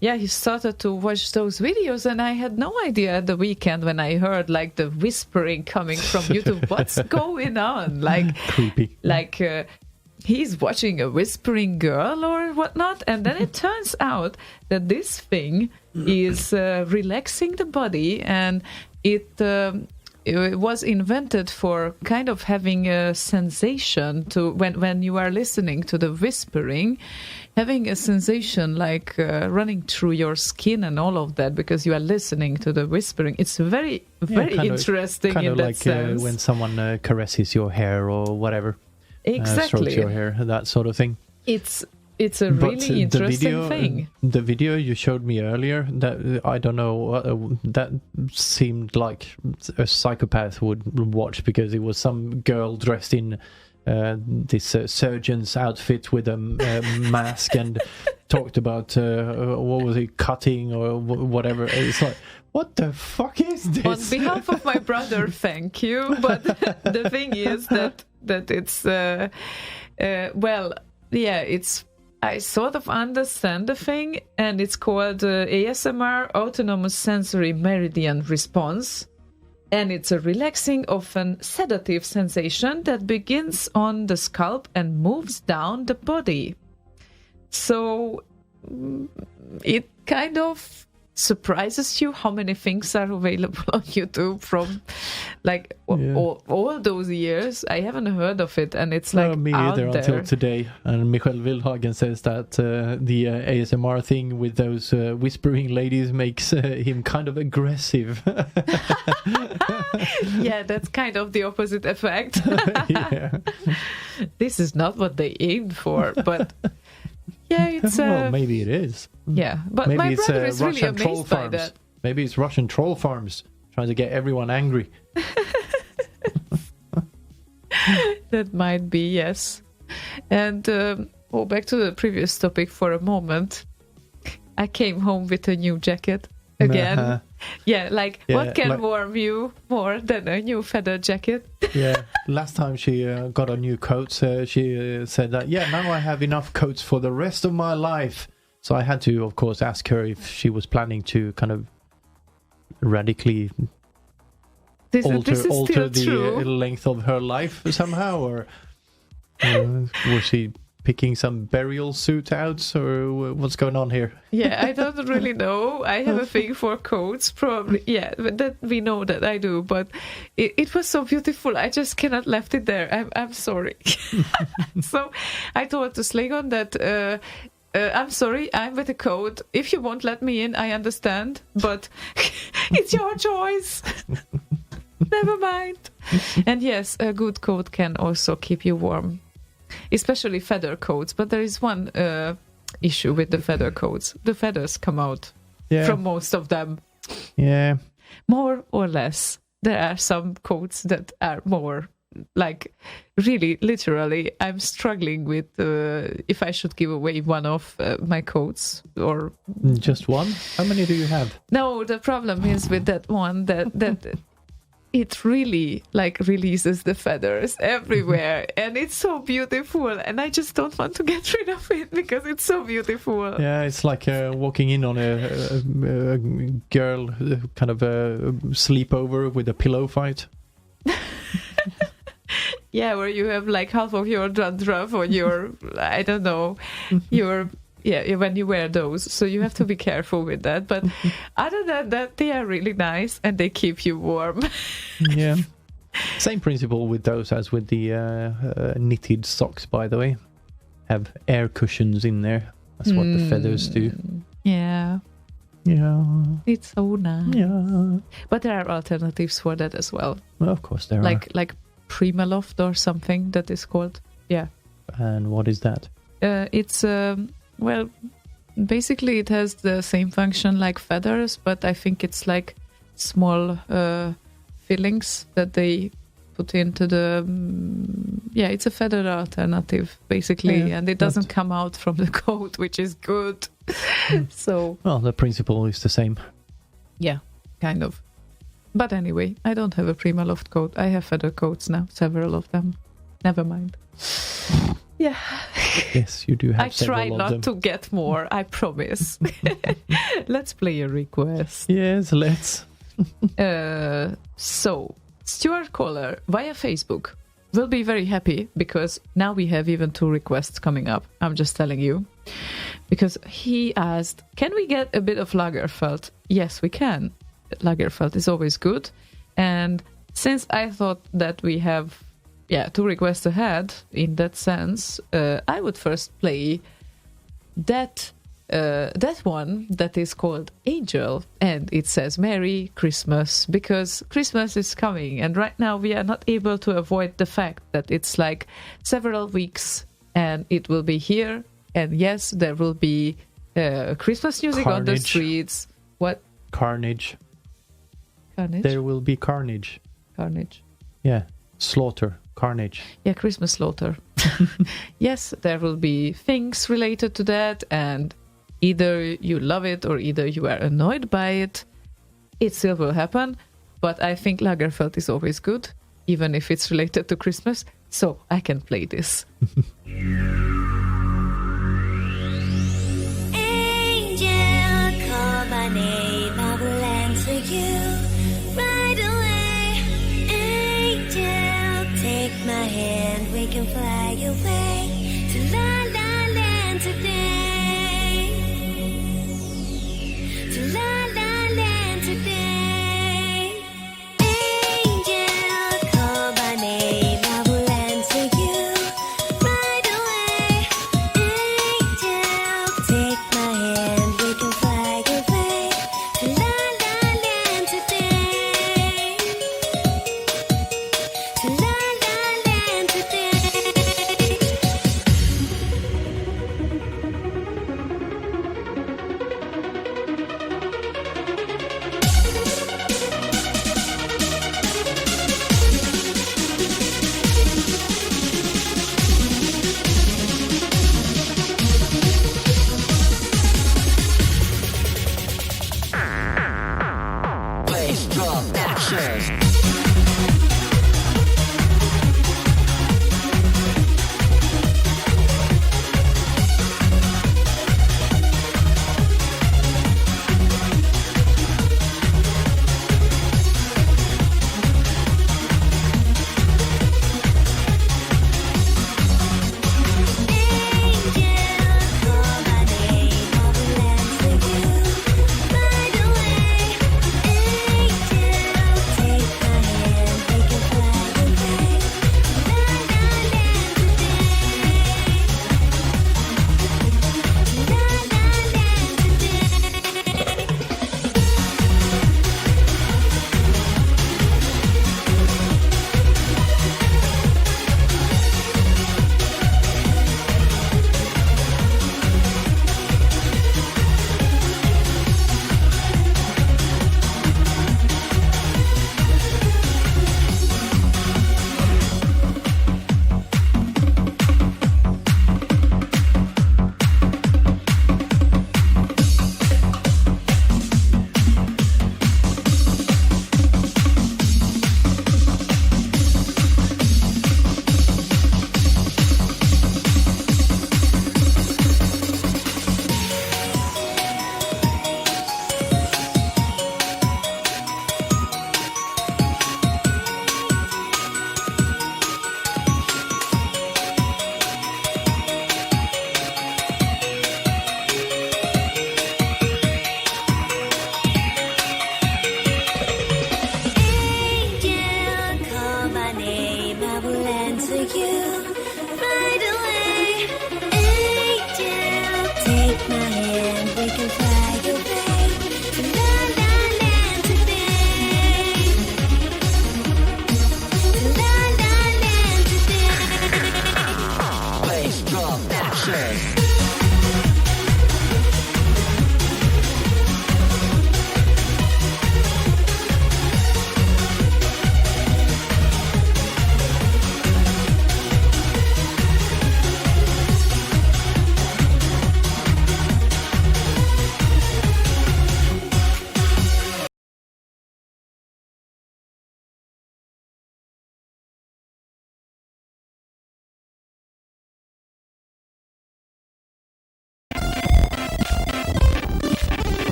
he started to watch those videos, and I had no idea at the weekend when I heard like the whispering coming from YouTube. What's going on? Like creepy. Like he's watching a whispering girl or whatnot, and then it turns out that this thing is relaxing the body, and it was invented for kind of having a sensation to when you are listening to the whispering, having a sensation like running through your skin and all of that because you are listening to the whispering. It's very interesting in that sense. Kind of like when someone caresses your hair or whatever. Exactly. Strokes your hair, that sort of thing. It's a really interesting thing. The video you showed me earlier, that I don't know, that seemed like a psychopath would watch because it was some girl dressed in this surgeon's outfit with a mask and talked about what was it, cutting or whatever. It's like, what the fuck is this? On behalf of my brother, thank you. But the thing is that it's it's. I sort of understand the thing, and it's called ASMR, Autonomous Sensory Meridian Response, and it's a relaxing, often sedative sensation that begins on the scalp and moves down the body. So it kind of surprises you how many things are available on YouTube from like all those years. I haven't heard of it, and it's like me out either there. until today. And Michael Wilhagen says that the ASMR thing with those whispering ladies makes him kind of aggressive. Yeah, that's kind of the opposite effect. Yeah. This is not what they aimed for, but yeah, it's well, maybe it is. Yeah, but maybe my brother is really Russian troll amazed by farms. that. Maybe it's Russian troll farms trying to get everyone angry. That might be, yes. And back to the previous topic for a moment. I came home with a new jacket again. Uh-huh. What can warm you more than a new feather jacket? Yeah, last time she got a new coat, she said that, now I have enough coats for the rest of my life. So I had to, of course, ask her if she was planning to kind of radically This alter is still the true. length of her life somehow, or was she picking some burial suit out, or what's going on here? Yeah, I don't really know. I have a thing for coats, probably. Yeah, but that we know that I do. But it was so beautiful. I just cannot left it there. I'm sorry. So I told to Slagon that I'm sorry. I'm with a coat. If you won't let me in, I understand. But it's your choice. Never mind. And yes, a good coat can also keep you warm, especially feather coats. But there is one issue with the feather coats. The feathers come out from most of them. Yeah. More or less. There are some coats that are more, like, really, literally, I'm struggling with if I should give away one of my coats or... Just one? How many do you have? No, the problem is with that one that it really like releases the feathers everywhere, and it's so beautiful, and I just don't want to get rid of it because it's so beautiful. Yeah, it's like walking in on a girl kind of a sleepover with a pillow fight. Yeah, where you have like half of your dandruff or your, I don't know, your... Yeah, when you wear those. So you have to be careful with that. But other than that, they are really nice and they keep you warm. Yeah. Same principle with those as with the knitted socks, by the way. Have air cushions in there. That's what the feathers do. Yeah. Yeah. It's so nice. Yeah. But there are alternatives for that as well. Well, of course there are. Like Primaloft or something that is called. Yeah. And what is that? It's... well, basically it has the same function like feathers, but I think it's like small fillings that they put into the... yeah, it's a feather alternative, basically, and it doesn't come out from the coat, which is good. So... Well, the principle is the same. Yeah, kind of. But anyway, I don't have a Primaloft coat. I have feather coats now, several of them. Never mind. Yeah. Yes, you do have several of them. I try not to get more, I promise. Let's play a request. Yes, let's. So, Stuart Kohler via Facebook will be very happy because now we have even 2 requests coming up. I'm just telling you. Because he asked, can we get a bit of Lagerfeld? Yes, we can. Lagerfeld is always good. And since I thought that we have 2 requests ahead in that sense, I would first play that one that is called Angel, and it says Merry Christmas, because Christmas is coming, and right now we are not able to avoid the fact that it's like several weeks and it will be here, and yes, there will be Christmas music on the streets. What? Carnage. Carnage? There will be carnage. Carnage. Yeah. Slaughter. Carnage. Yeah, Christmas slaughter. Yes, there will be things related to that, and either you love it or either you are annoyed by it. It still will happen, but I think Lagerfeld is always good, even if it's related to Christmas, so I can play this. Angel, call my name, I will answer you right away. Angel, take my hand, we can fly away to La La Land today. To La La Land today. Angel, call my name, I will answer you right away. Angel, take my hand, we can fly away to La La Land today. To La La Land today. Bass drum action.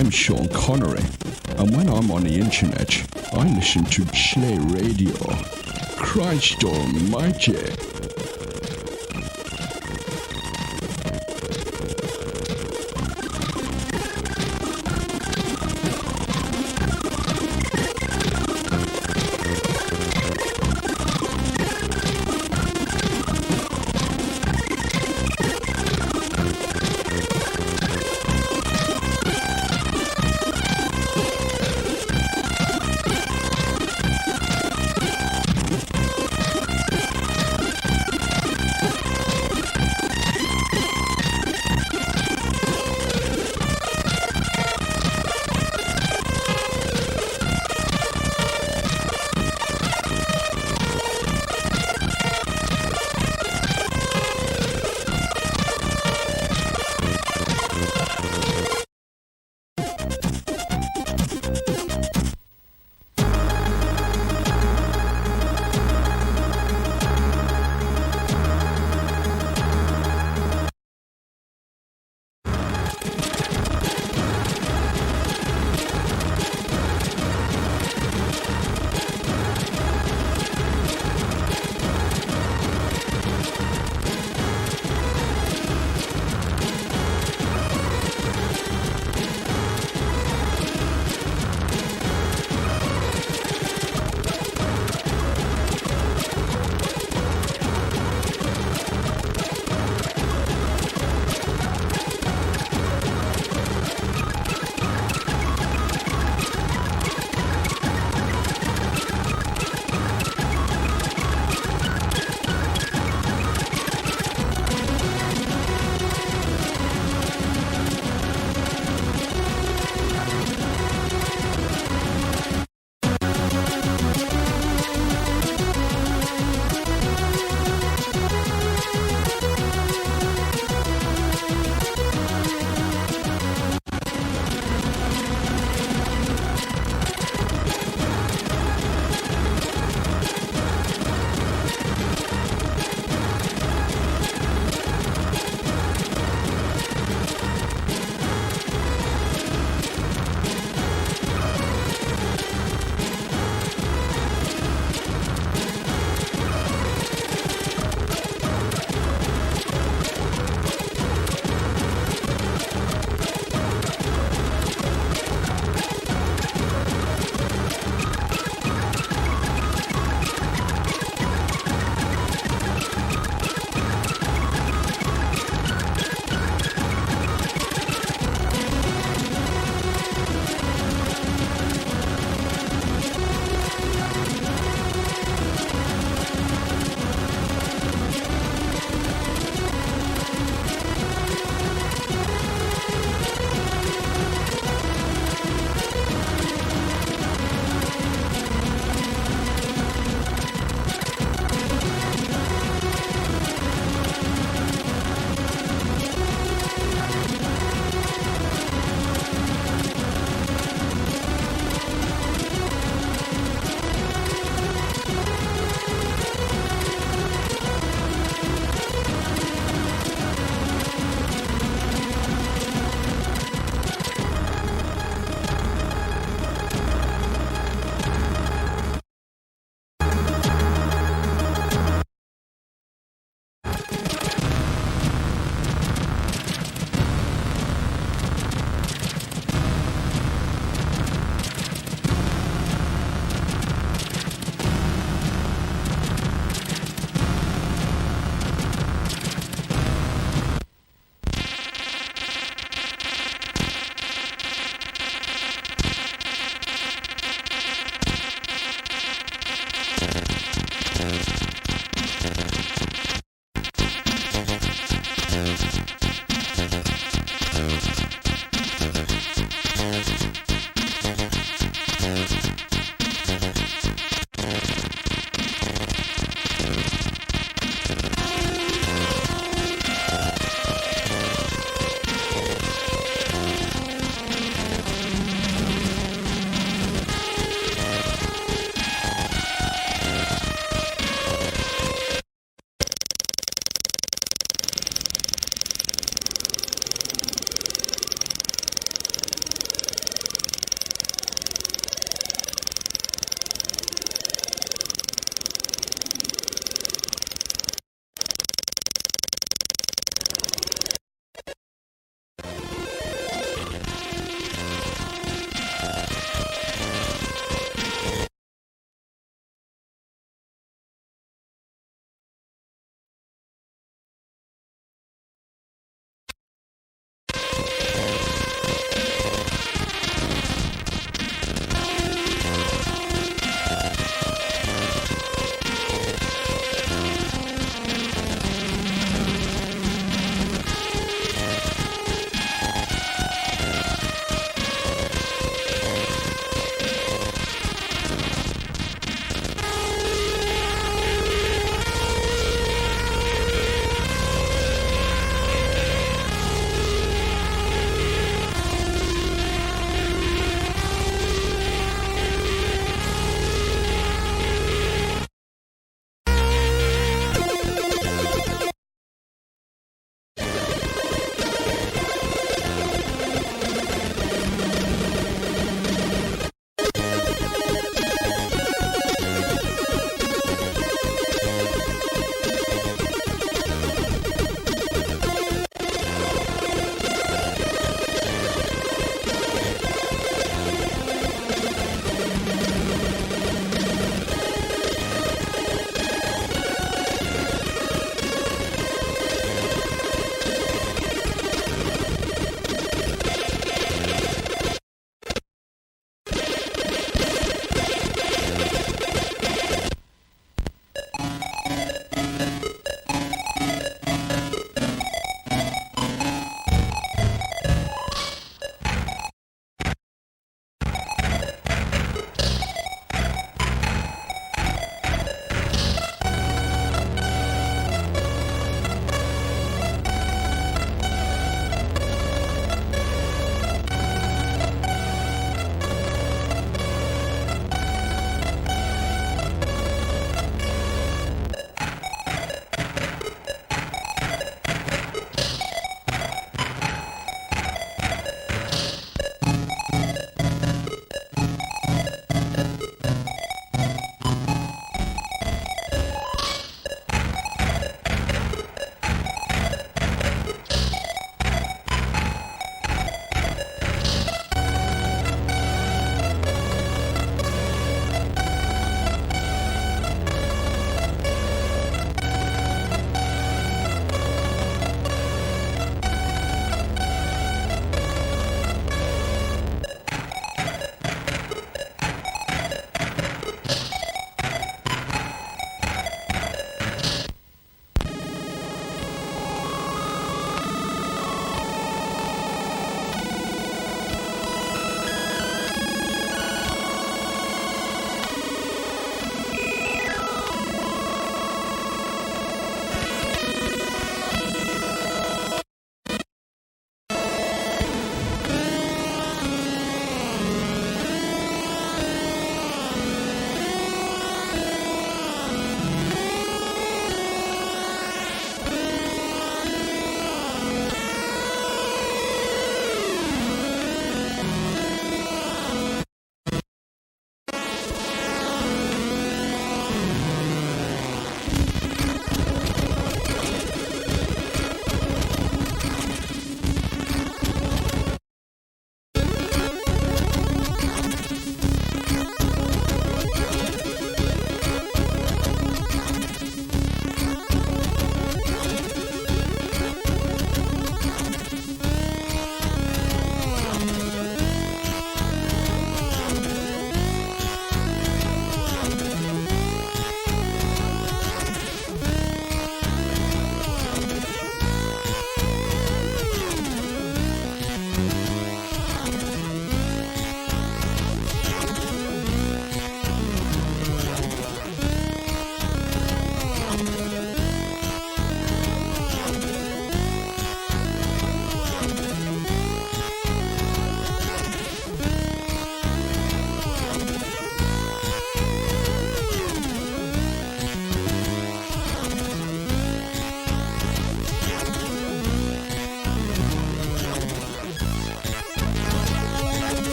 I'm Sean Connery, and when I'm on the internet, I listen to Slay Radio. Christ almighty.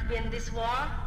win this war.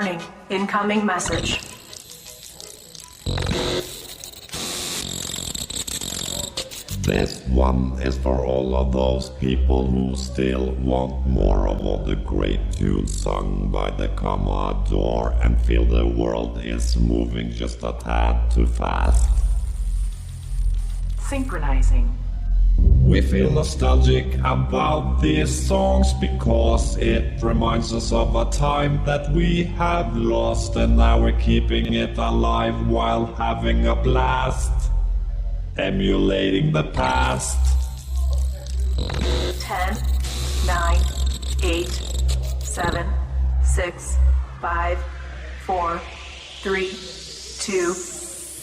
Warning, incoming message. This one is for all of those people who still want more of all the great tunes sung by the Commodore and feel the world is moving just a tad too fast. Synchronizing. We feel nostalgic about these songs because it reminds us of a time that we have lost, and now we're keeping it alive while having a blast, emulating the past. 10, 9, 8, 7, 6, 5, 4, 3, 2,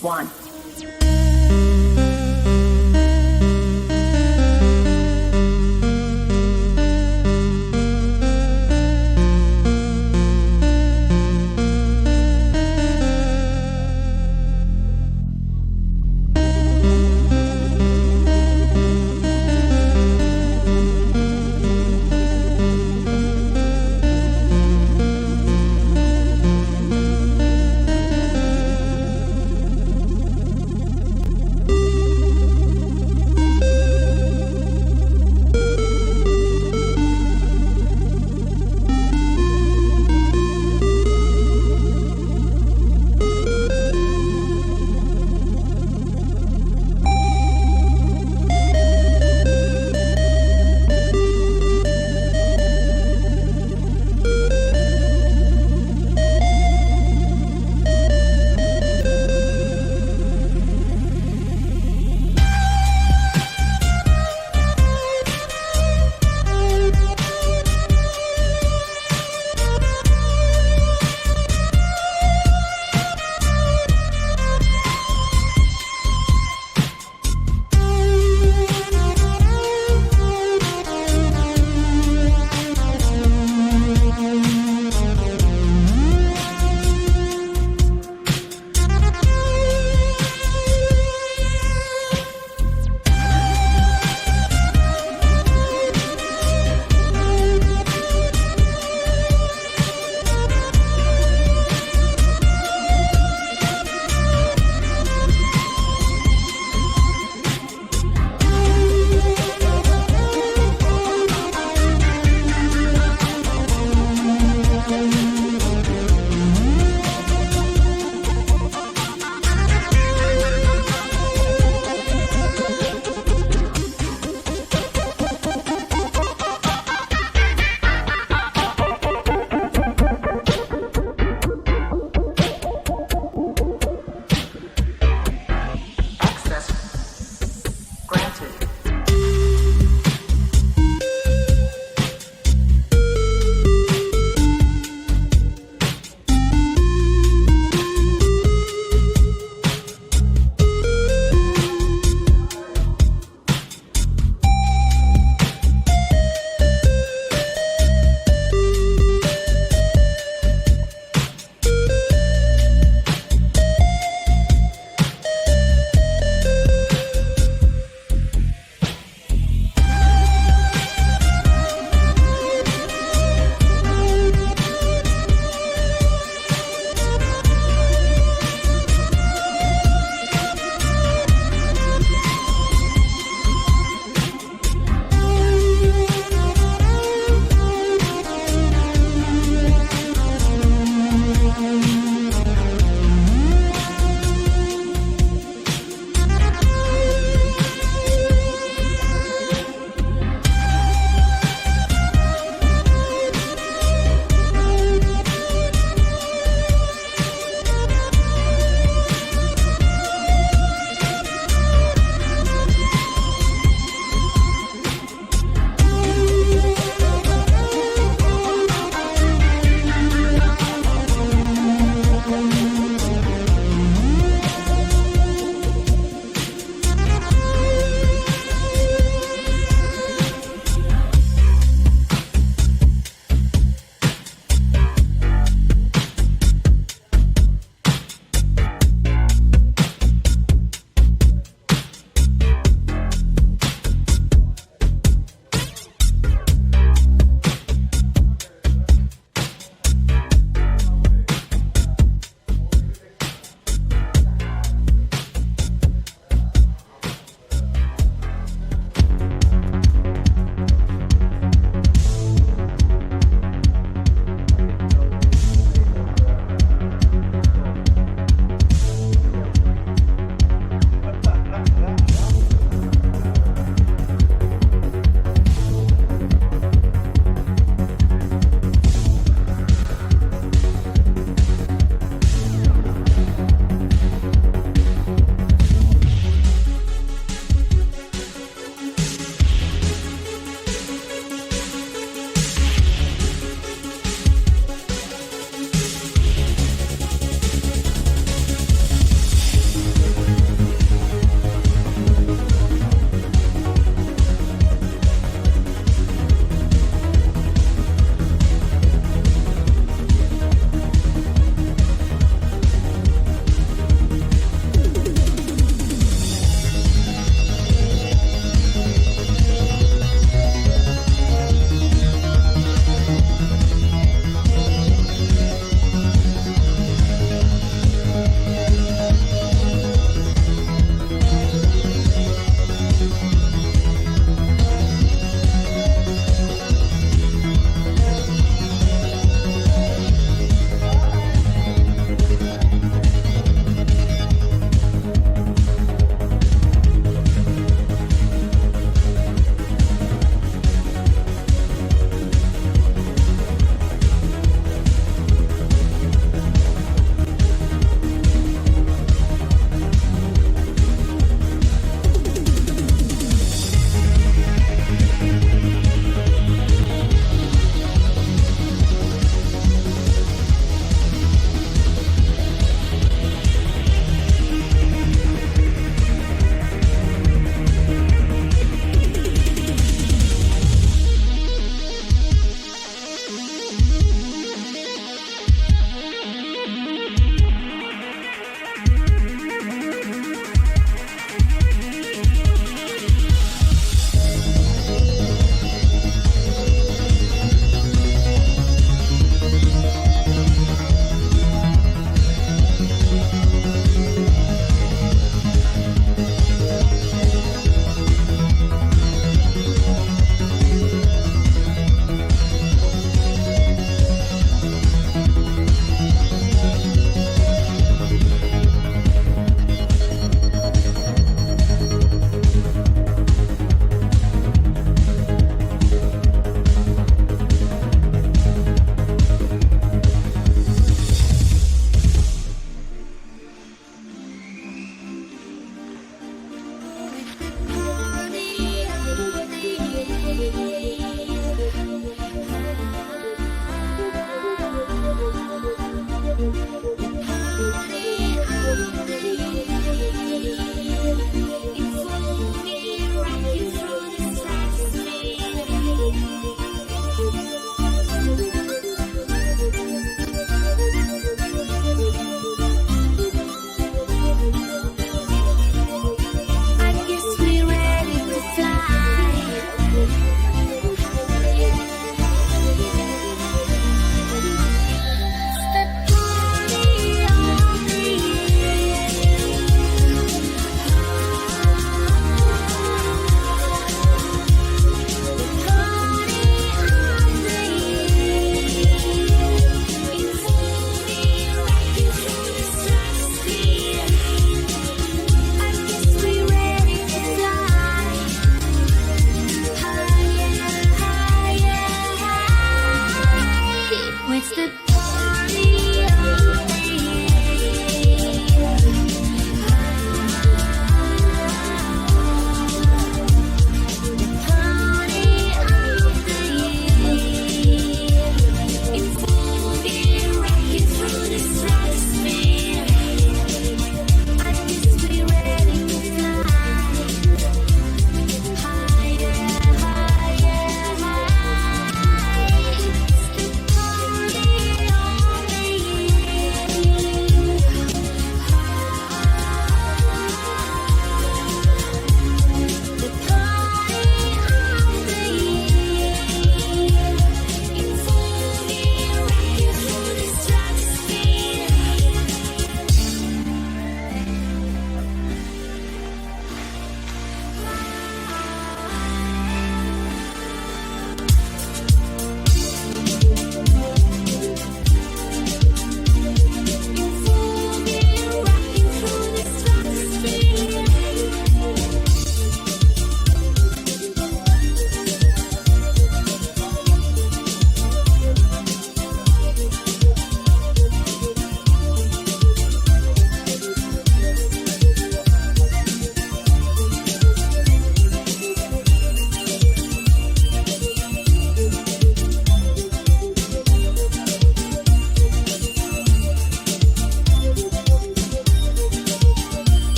1.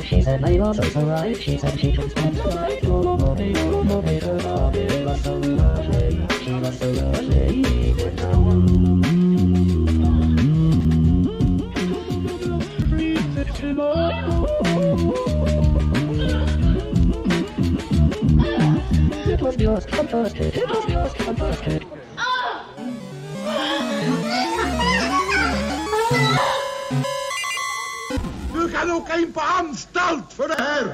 She said, my love is alright. She said she can stand the light. She was so lovely. She was so lovely. It was just fantastic. It was just fantastic. Du kan åka in på anstalt för det här!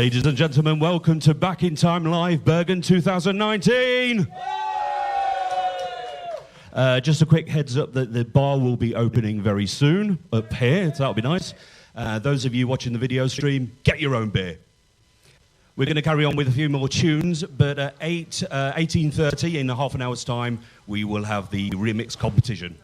Ladies and gentlemen, welcome to Back in Time Live Bergen 2019. Just a quick heads up that the bar will be opening very soon up here, so that'll be nice. Those of you watching the video stream, get your own beer. We're going to carry on with a few more tunes, but at 18:30, in a half an hour's time, we will have the remix competition.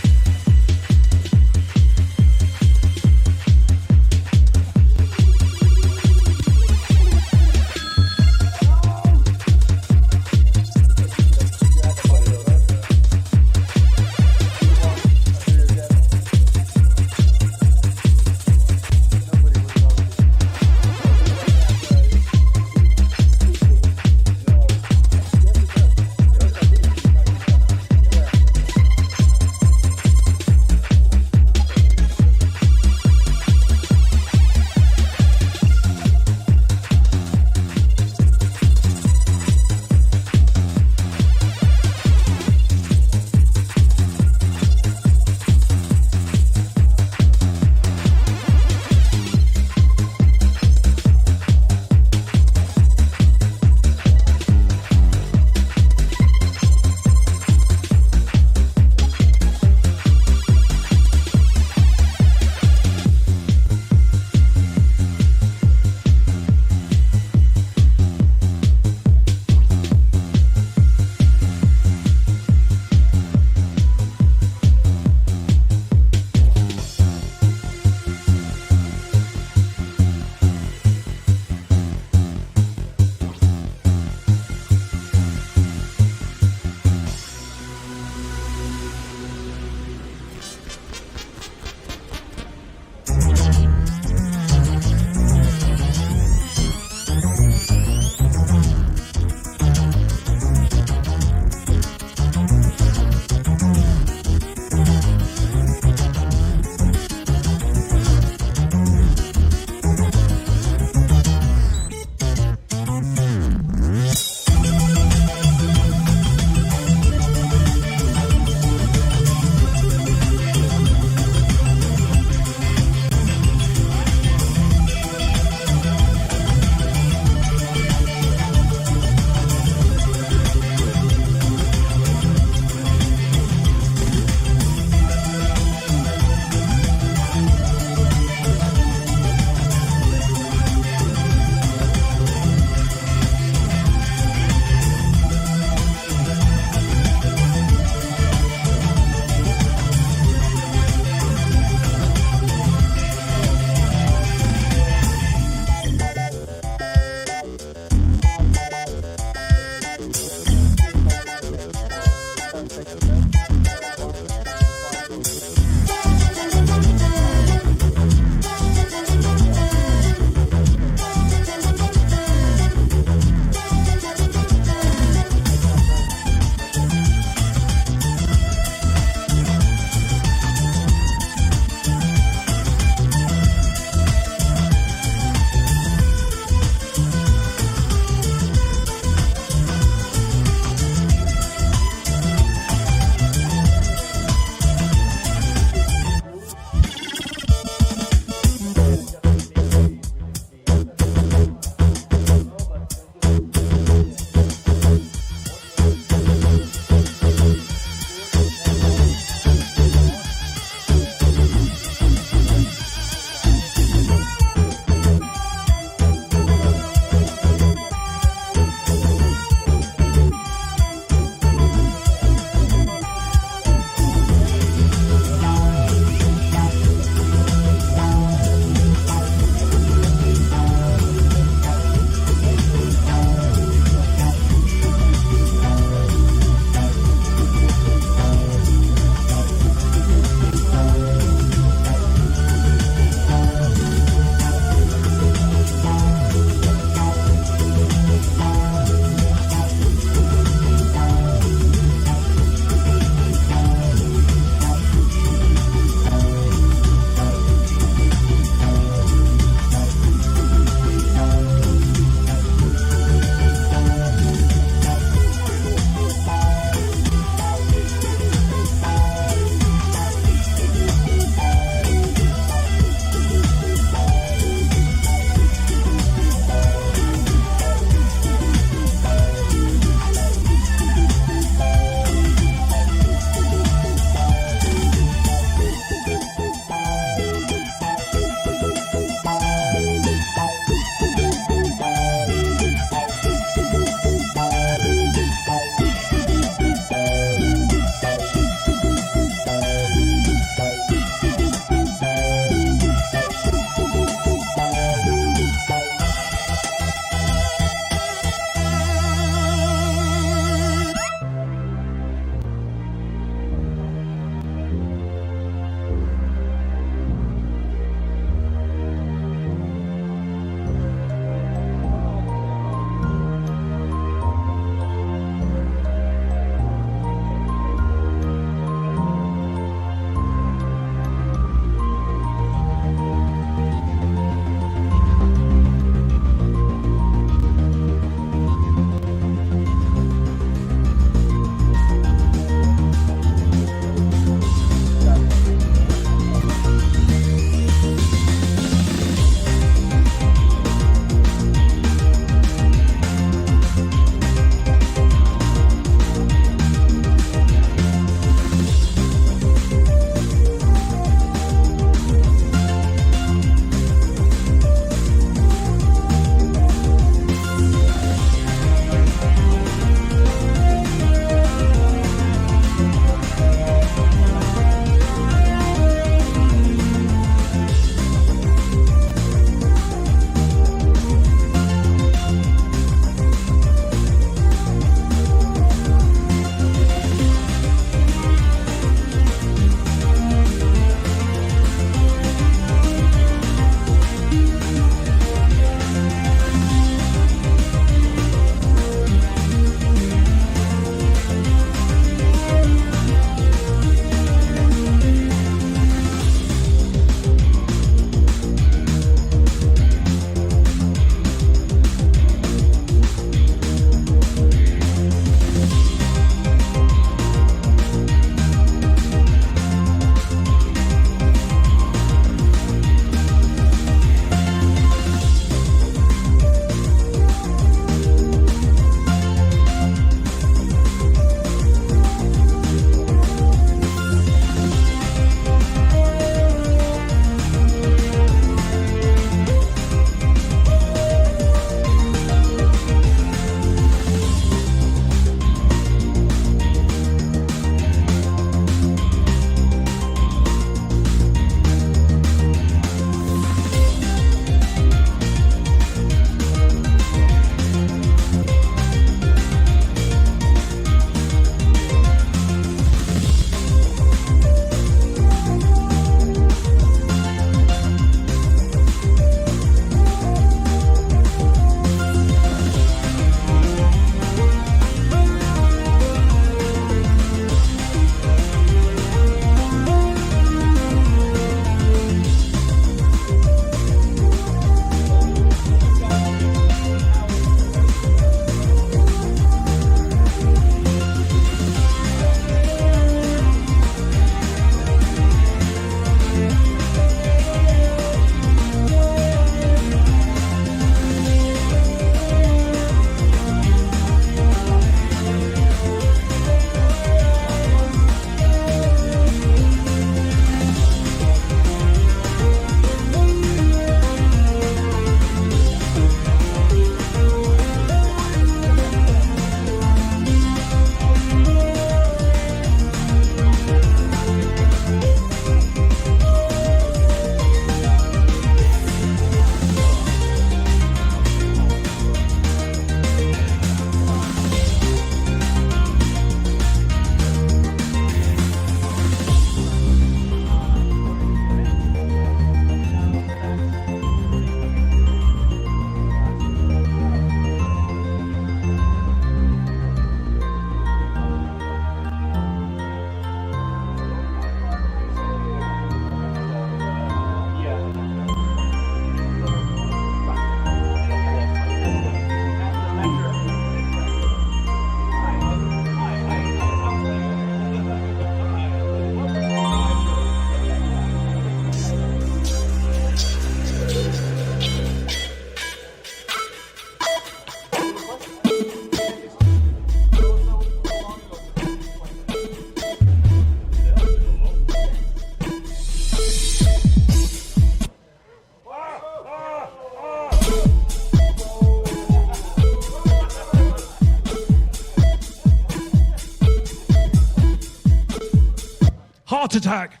Heart attack.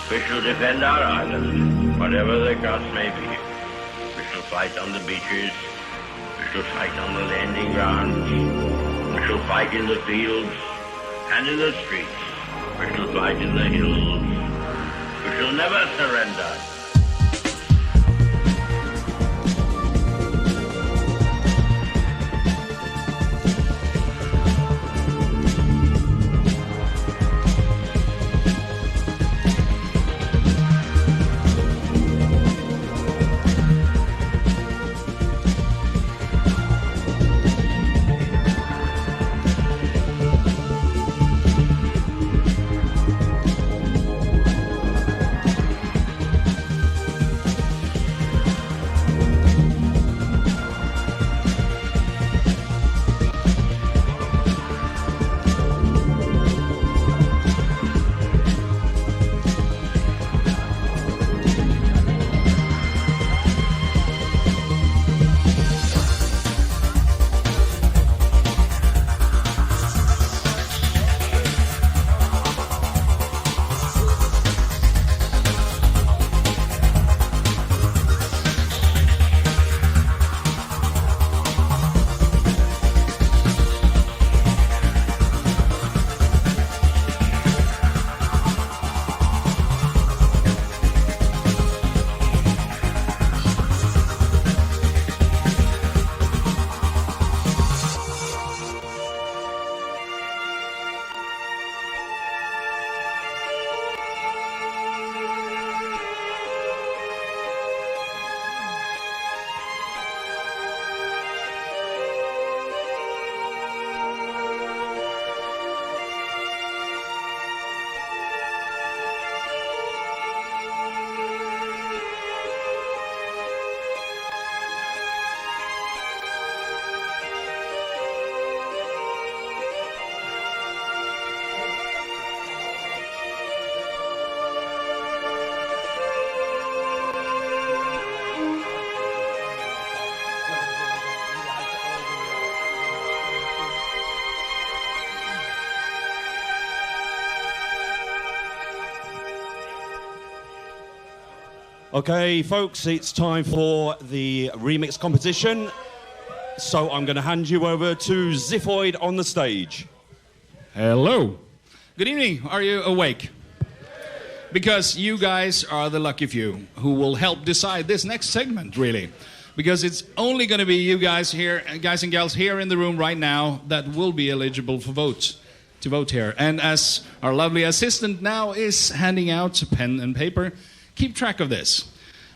We shall defend our island, whatever the cost may be. We shall fight on the beaches. We shall fight on the landing grounds. We shall fight in the fields and in the streets. We shall fight in the hills. We shall never surrender. Okay, folks, it's time for the remix competition. So I'm going to hand you over to Ziphoid on the stage. Hello. Good evening. Are you awake? Because you guys are the lucky few who will help decide this next segment, really. Because it's only going to be you guys here, guys and gals here in the room right now, that will be eligible for to vote here. And as our lovely assistant now is handing out pen and paper, keep track of this.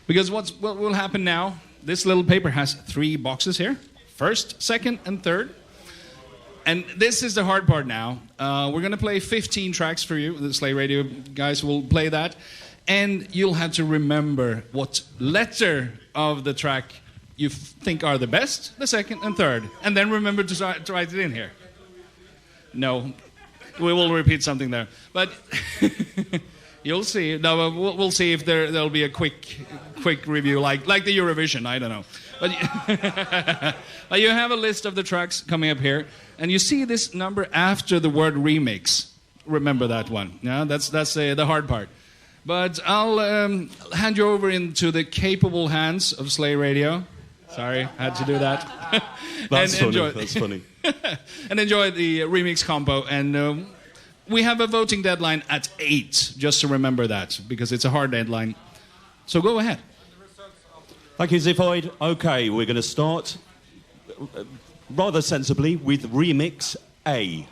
Because what will happen now, this little paper has 3 boxes here. First, second, and third. And this is the hard part now. We're going to play 15 tracks for you. The Slay Radio guys will play that. And you'll have to remember what letter of the track you think are the best, the second, and third. And then remember to write it in here. No, we will repeat something there. But you'll see. No, we'll see if there'll be a quick review, like the Eurovision. I don't know. But you have a list of the tracks coming up here, and you see this number after the word remix. Remember that one. Yeah, that's the hard part. But I'll hand you over into the capable hands of Slay Radio. Sorry, I had to do that. That's funny. That's funny. And enjoy the remix combo. And we have a voting deadline at 8, just to remember that, because it's a hard deadline. So go ahead. Thank you, Ziphoid. Okay, we're going to start rather sensibly with remix A.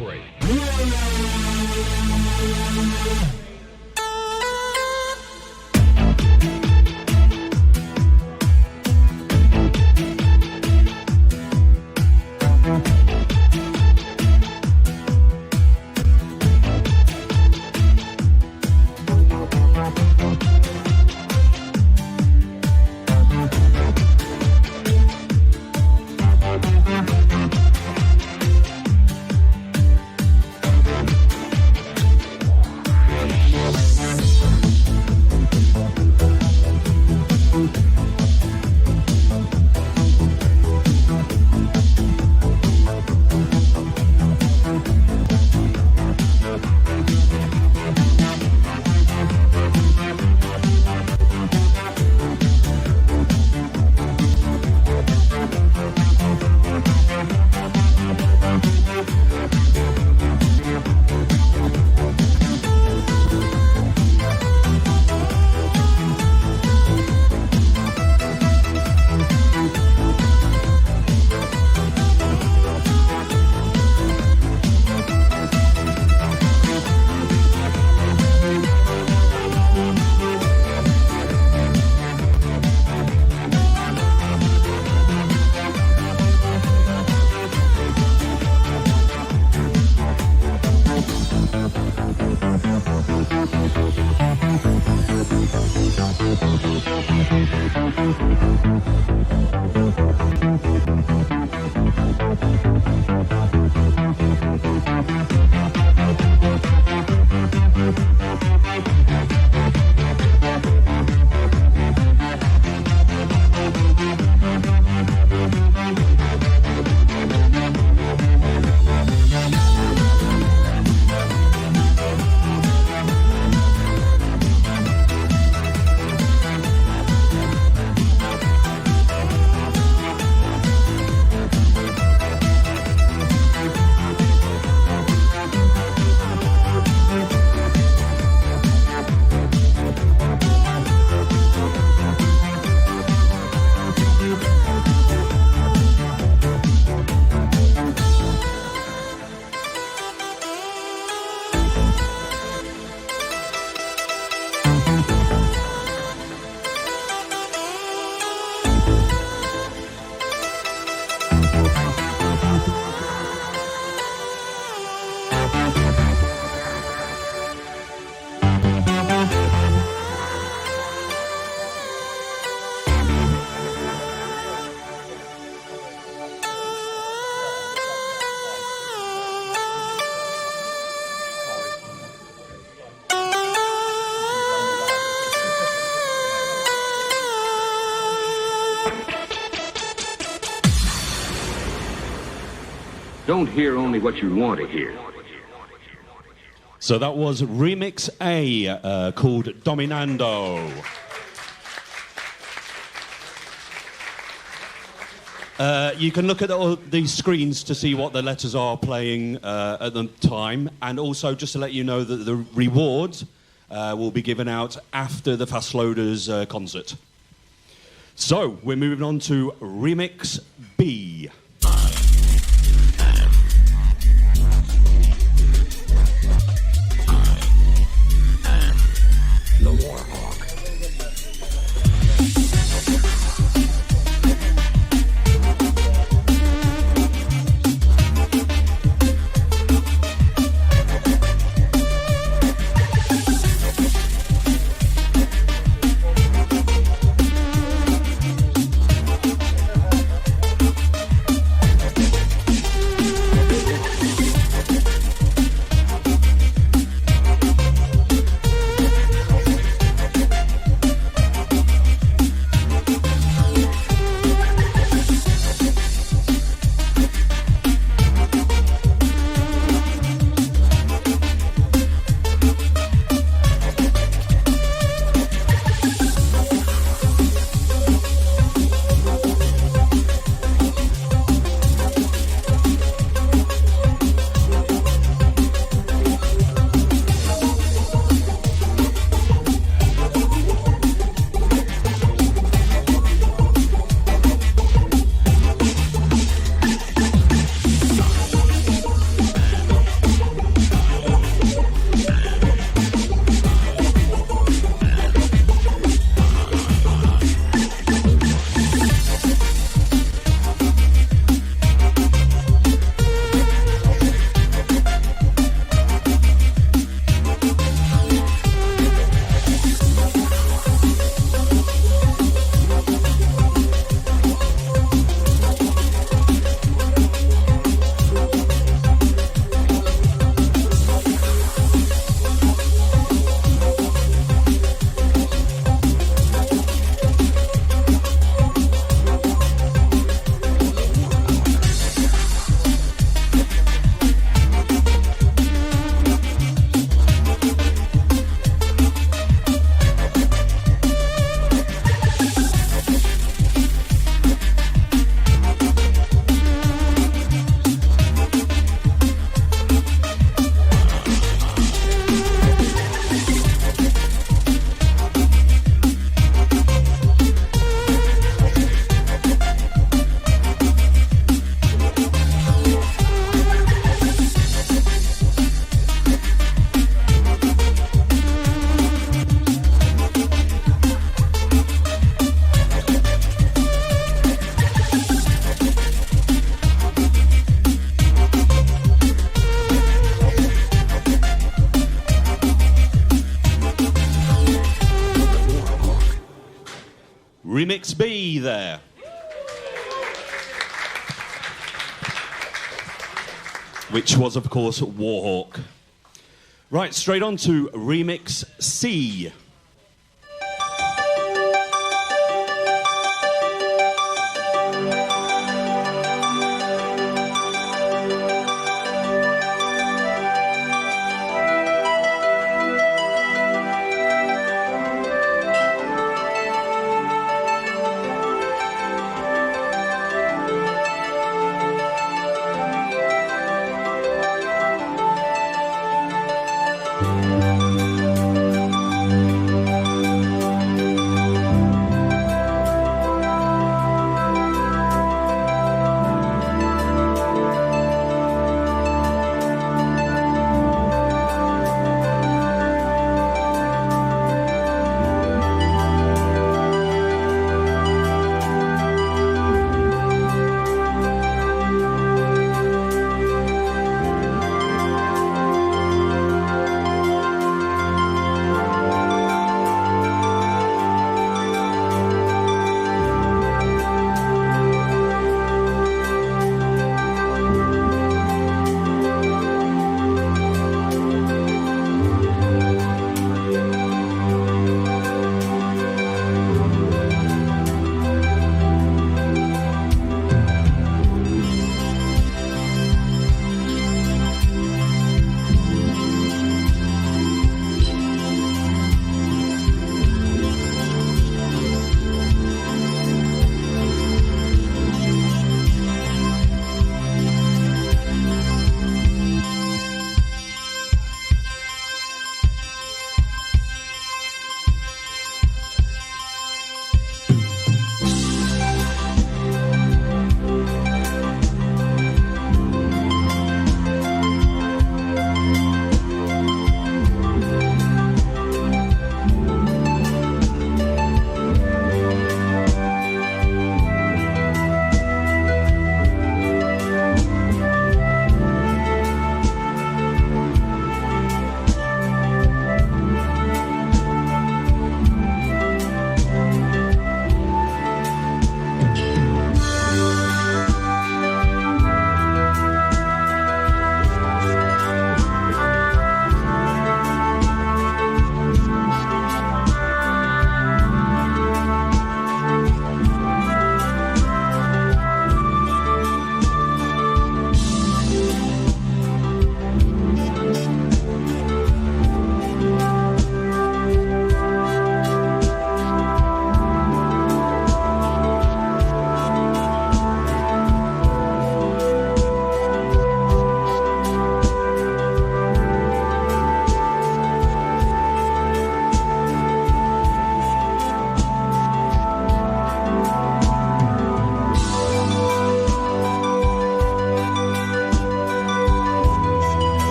territory. Don't hear only what you want to hear. So that was Remix A, called Dominando. You can look at all these screens to see what the letters are playing at the time, and also just to let you know that the rewards will be given out after the Fast Loaders concert. So, we're moving on to Remix B. The Warhawk. which was, of course, Warhawk. Right, straight on to Remix C.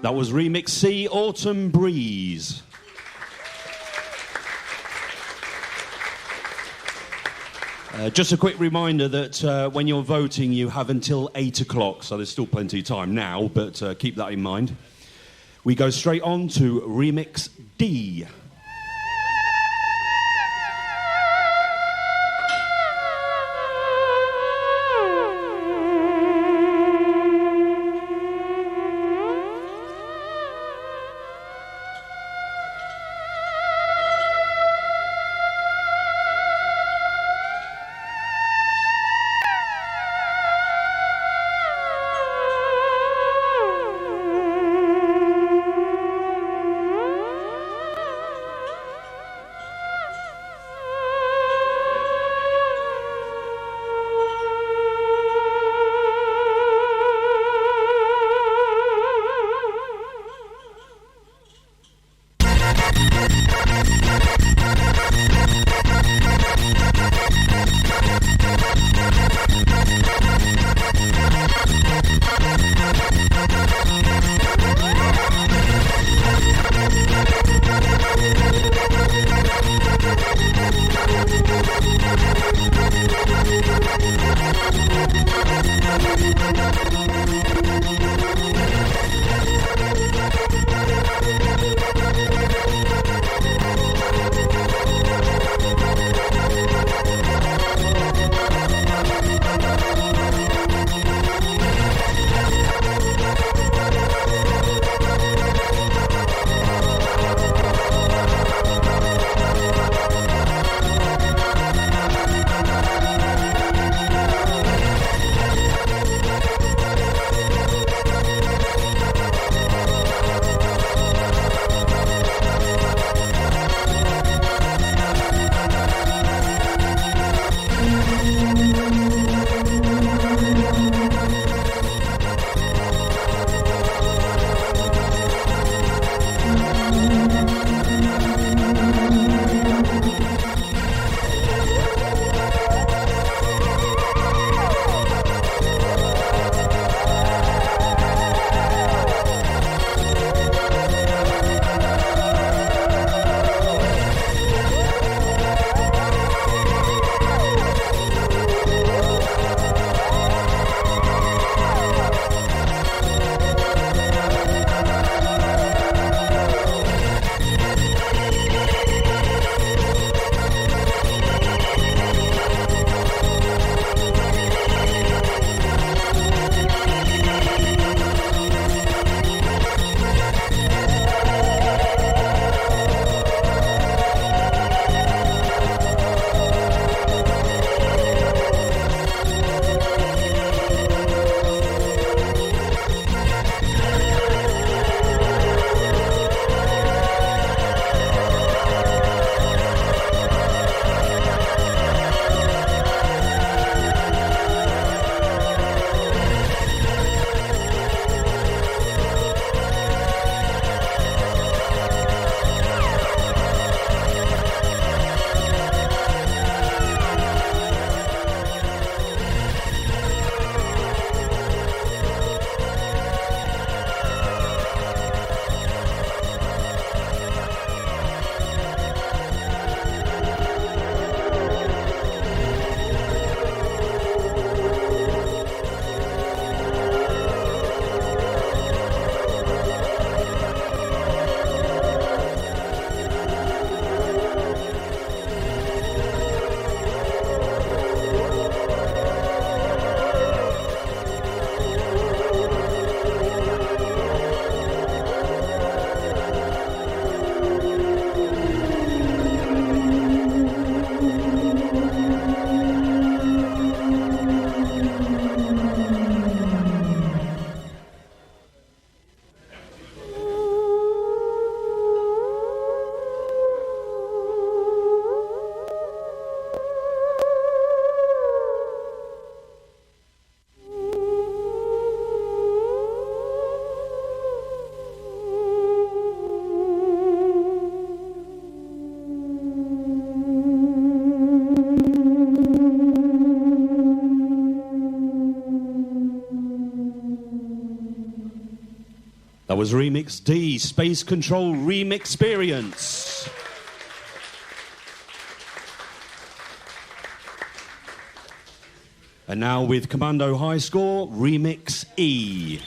That was Remix C, Autumn Breeze. Just a quick reminder that when you're voting, you have until 8 o'clock, so there's still plenty of time now, but keep that in mind. We go straight on to Remix D. was Remix D, Space Control Remix Experience. And now with Commando High Score, Remix E.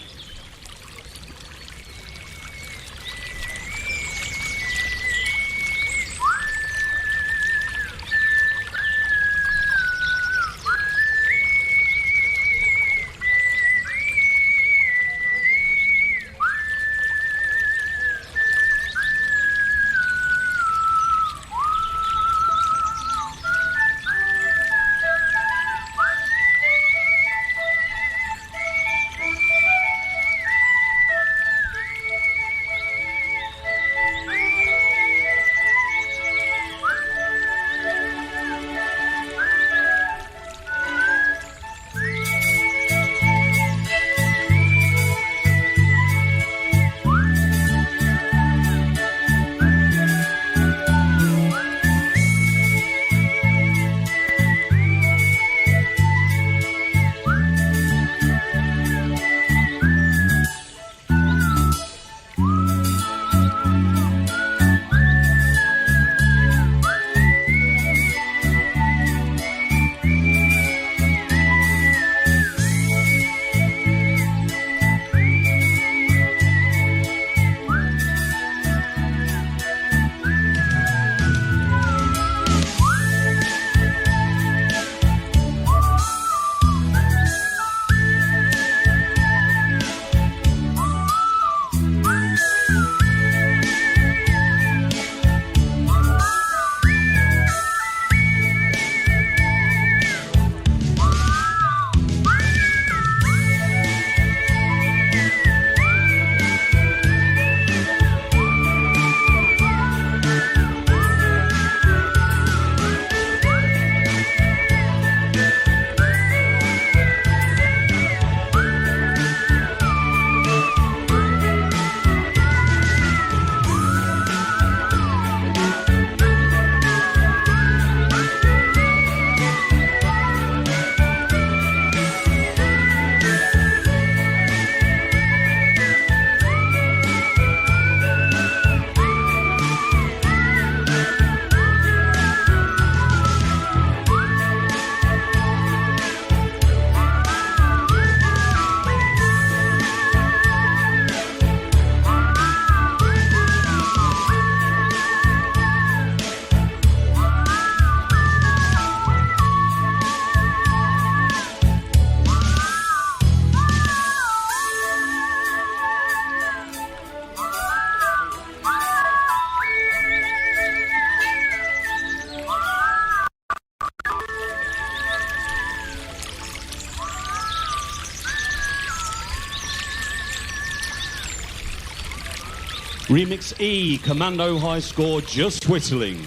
Remix E, Commando High Score, Just Whistling.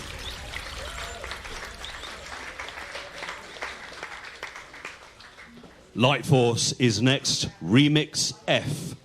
Light Force is next, Remix F.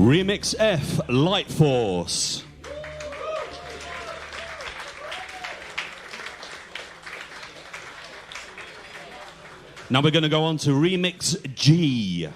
Remix F, Light Force. Now we're going to go on to Remix G.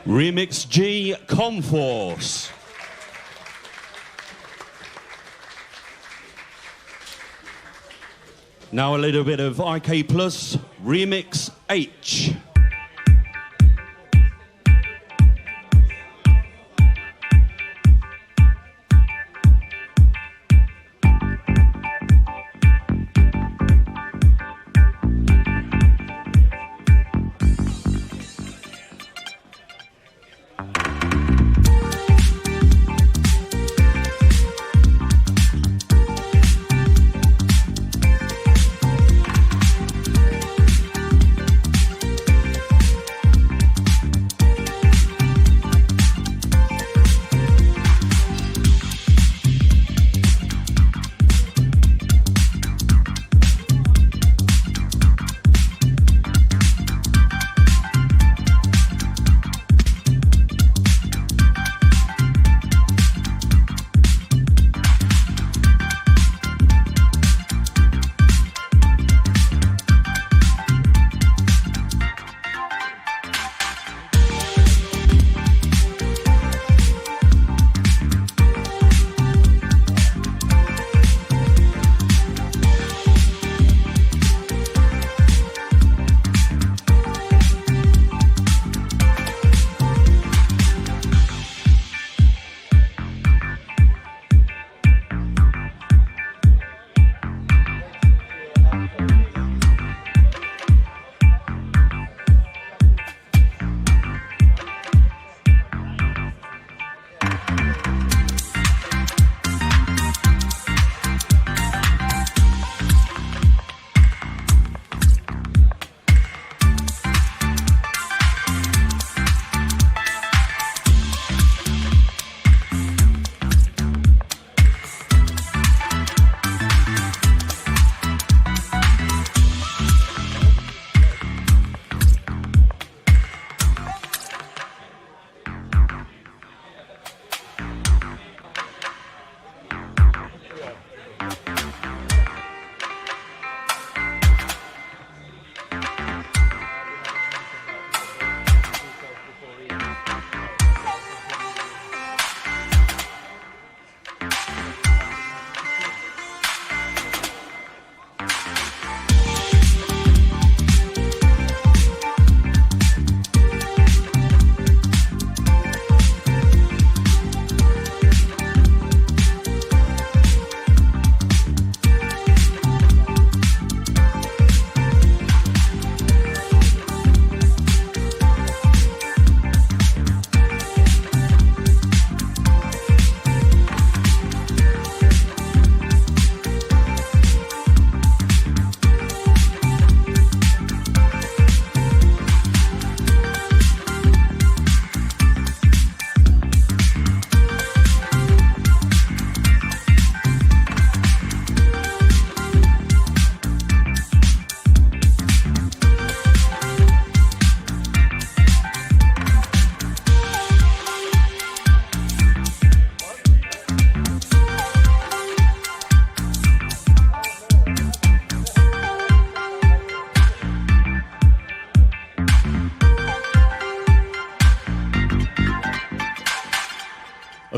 Remix G Comforce. Now a little bit of IK Plus, Remix H.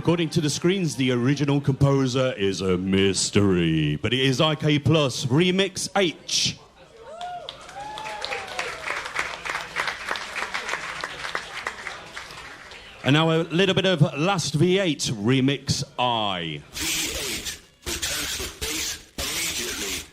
According to the screens, the original composer is a mystery, but it is IK Plus Remix H. And now a little bit of Last V8 Remix I. V8 returns to base immediately.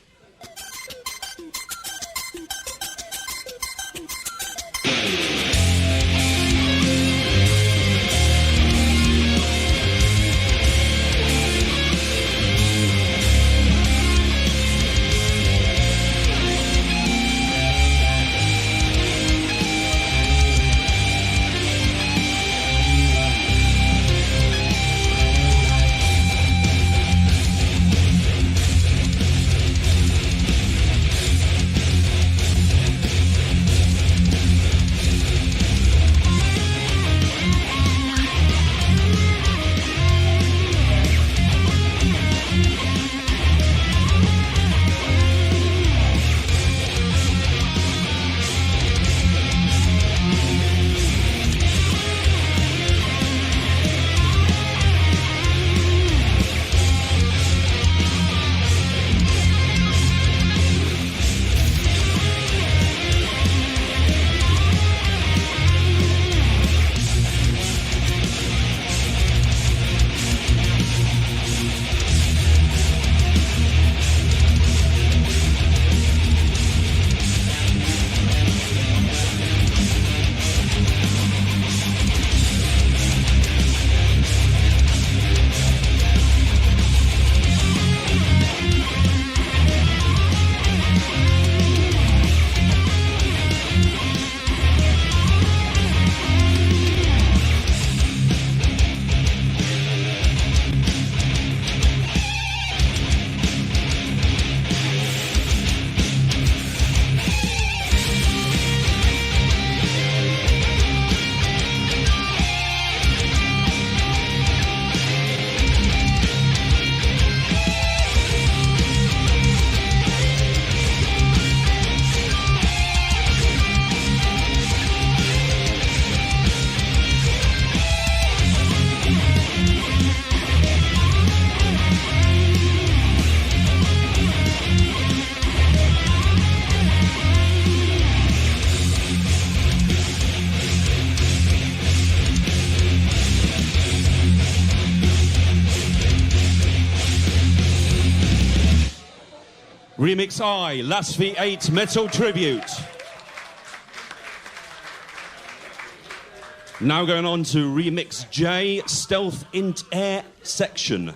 Remix I, Last V8 Metal Tribute. Now going on to Remix J, Stealth Int Air Section.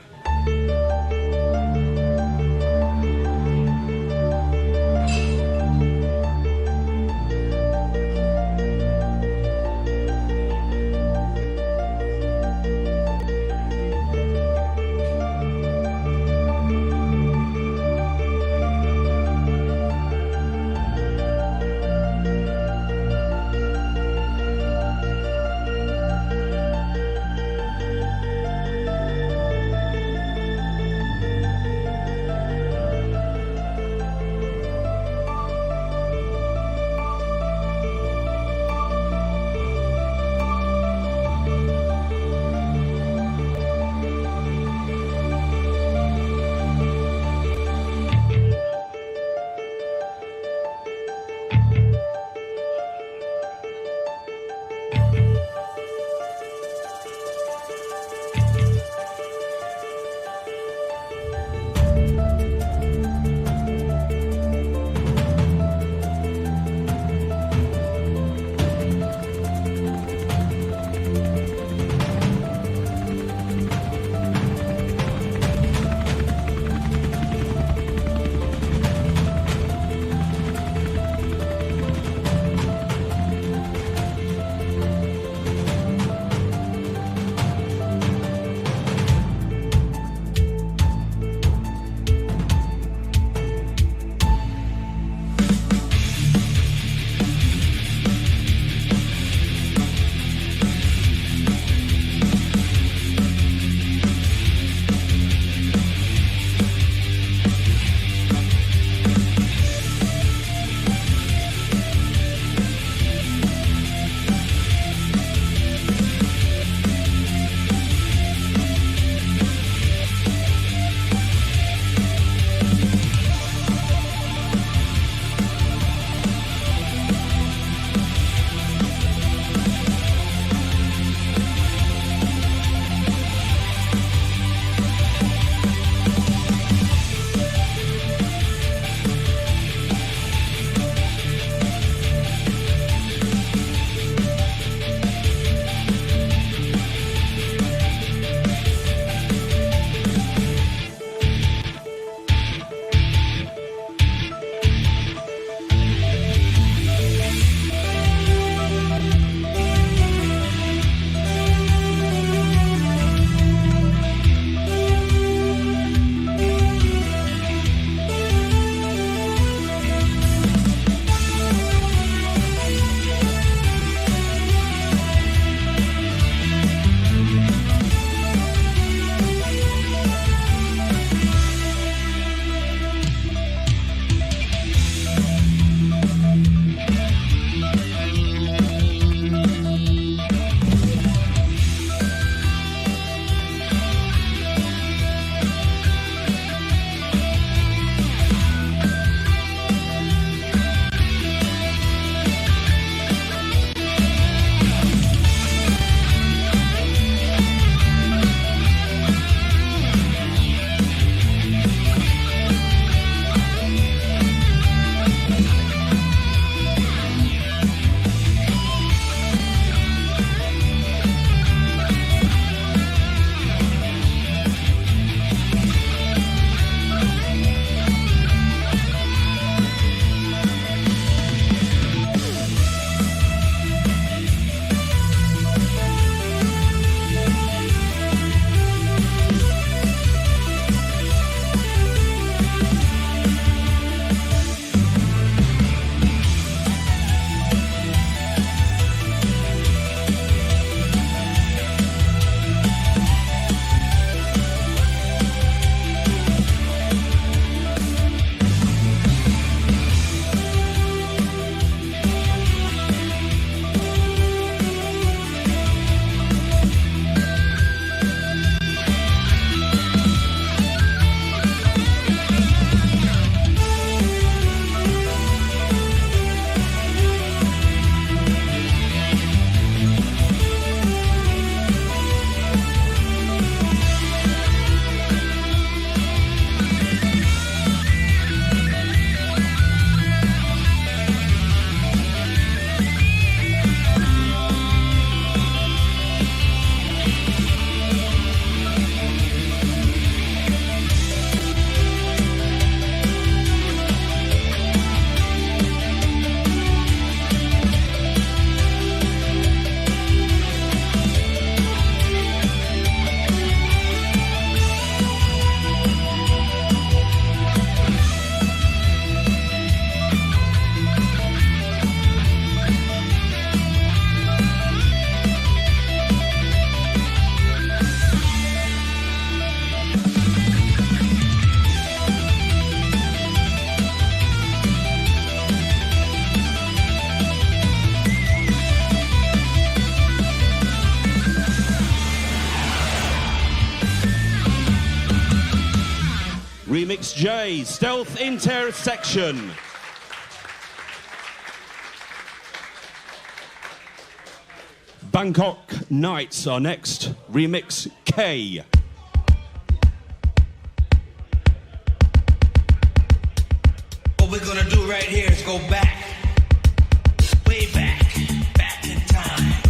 Remix J, Stealth Intersection. Bangkok Nights are next. Remix K. What we're gonna do right here is go back, way back, back in time.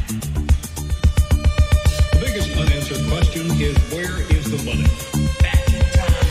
The biggest unanswered question is, where is the money? Back in time.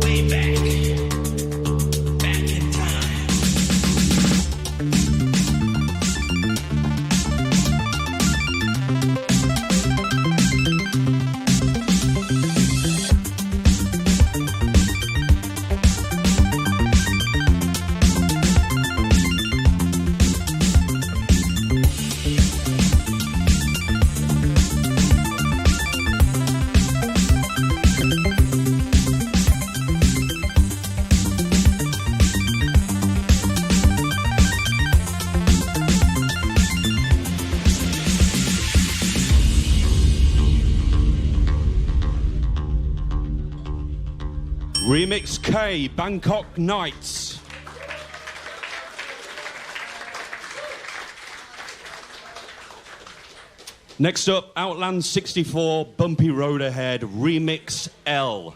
Way back. Back in time. Remix K, Bangkok Nights. Next up, Outland 64, Bumpy Road Ahead, Remix L.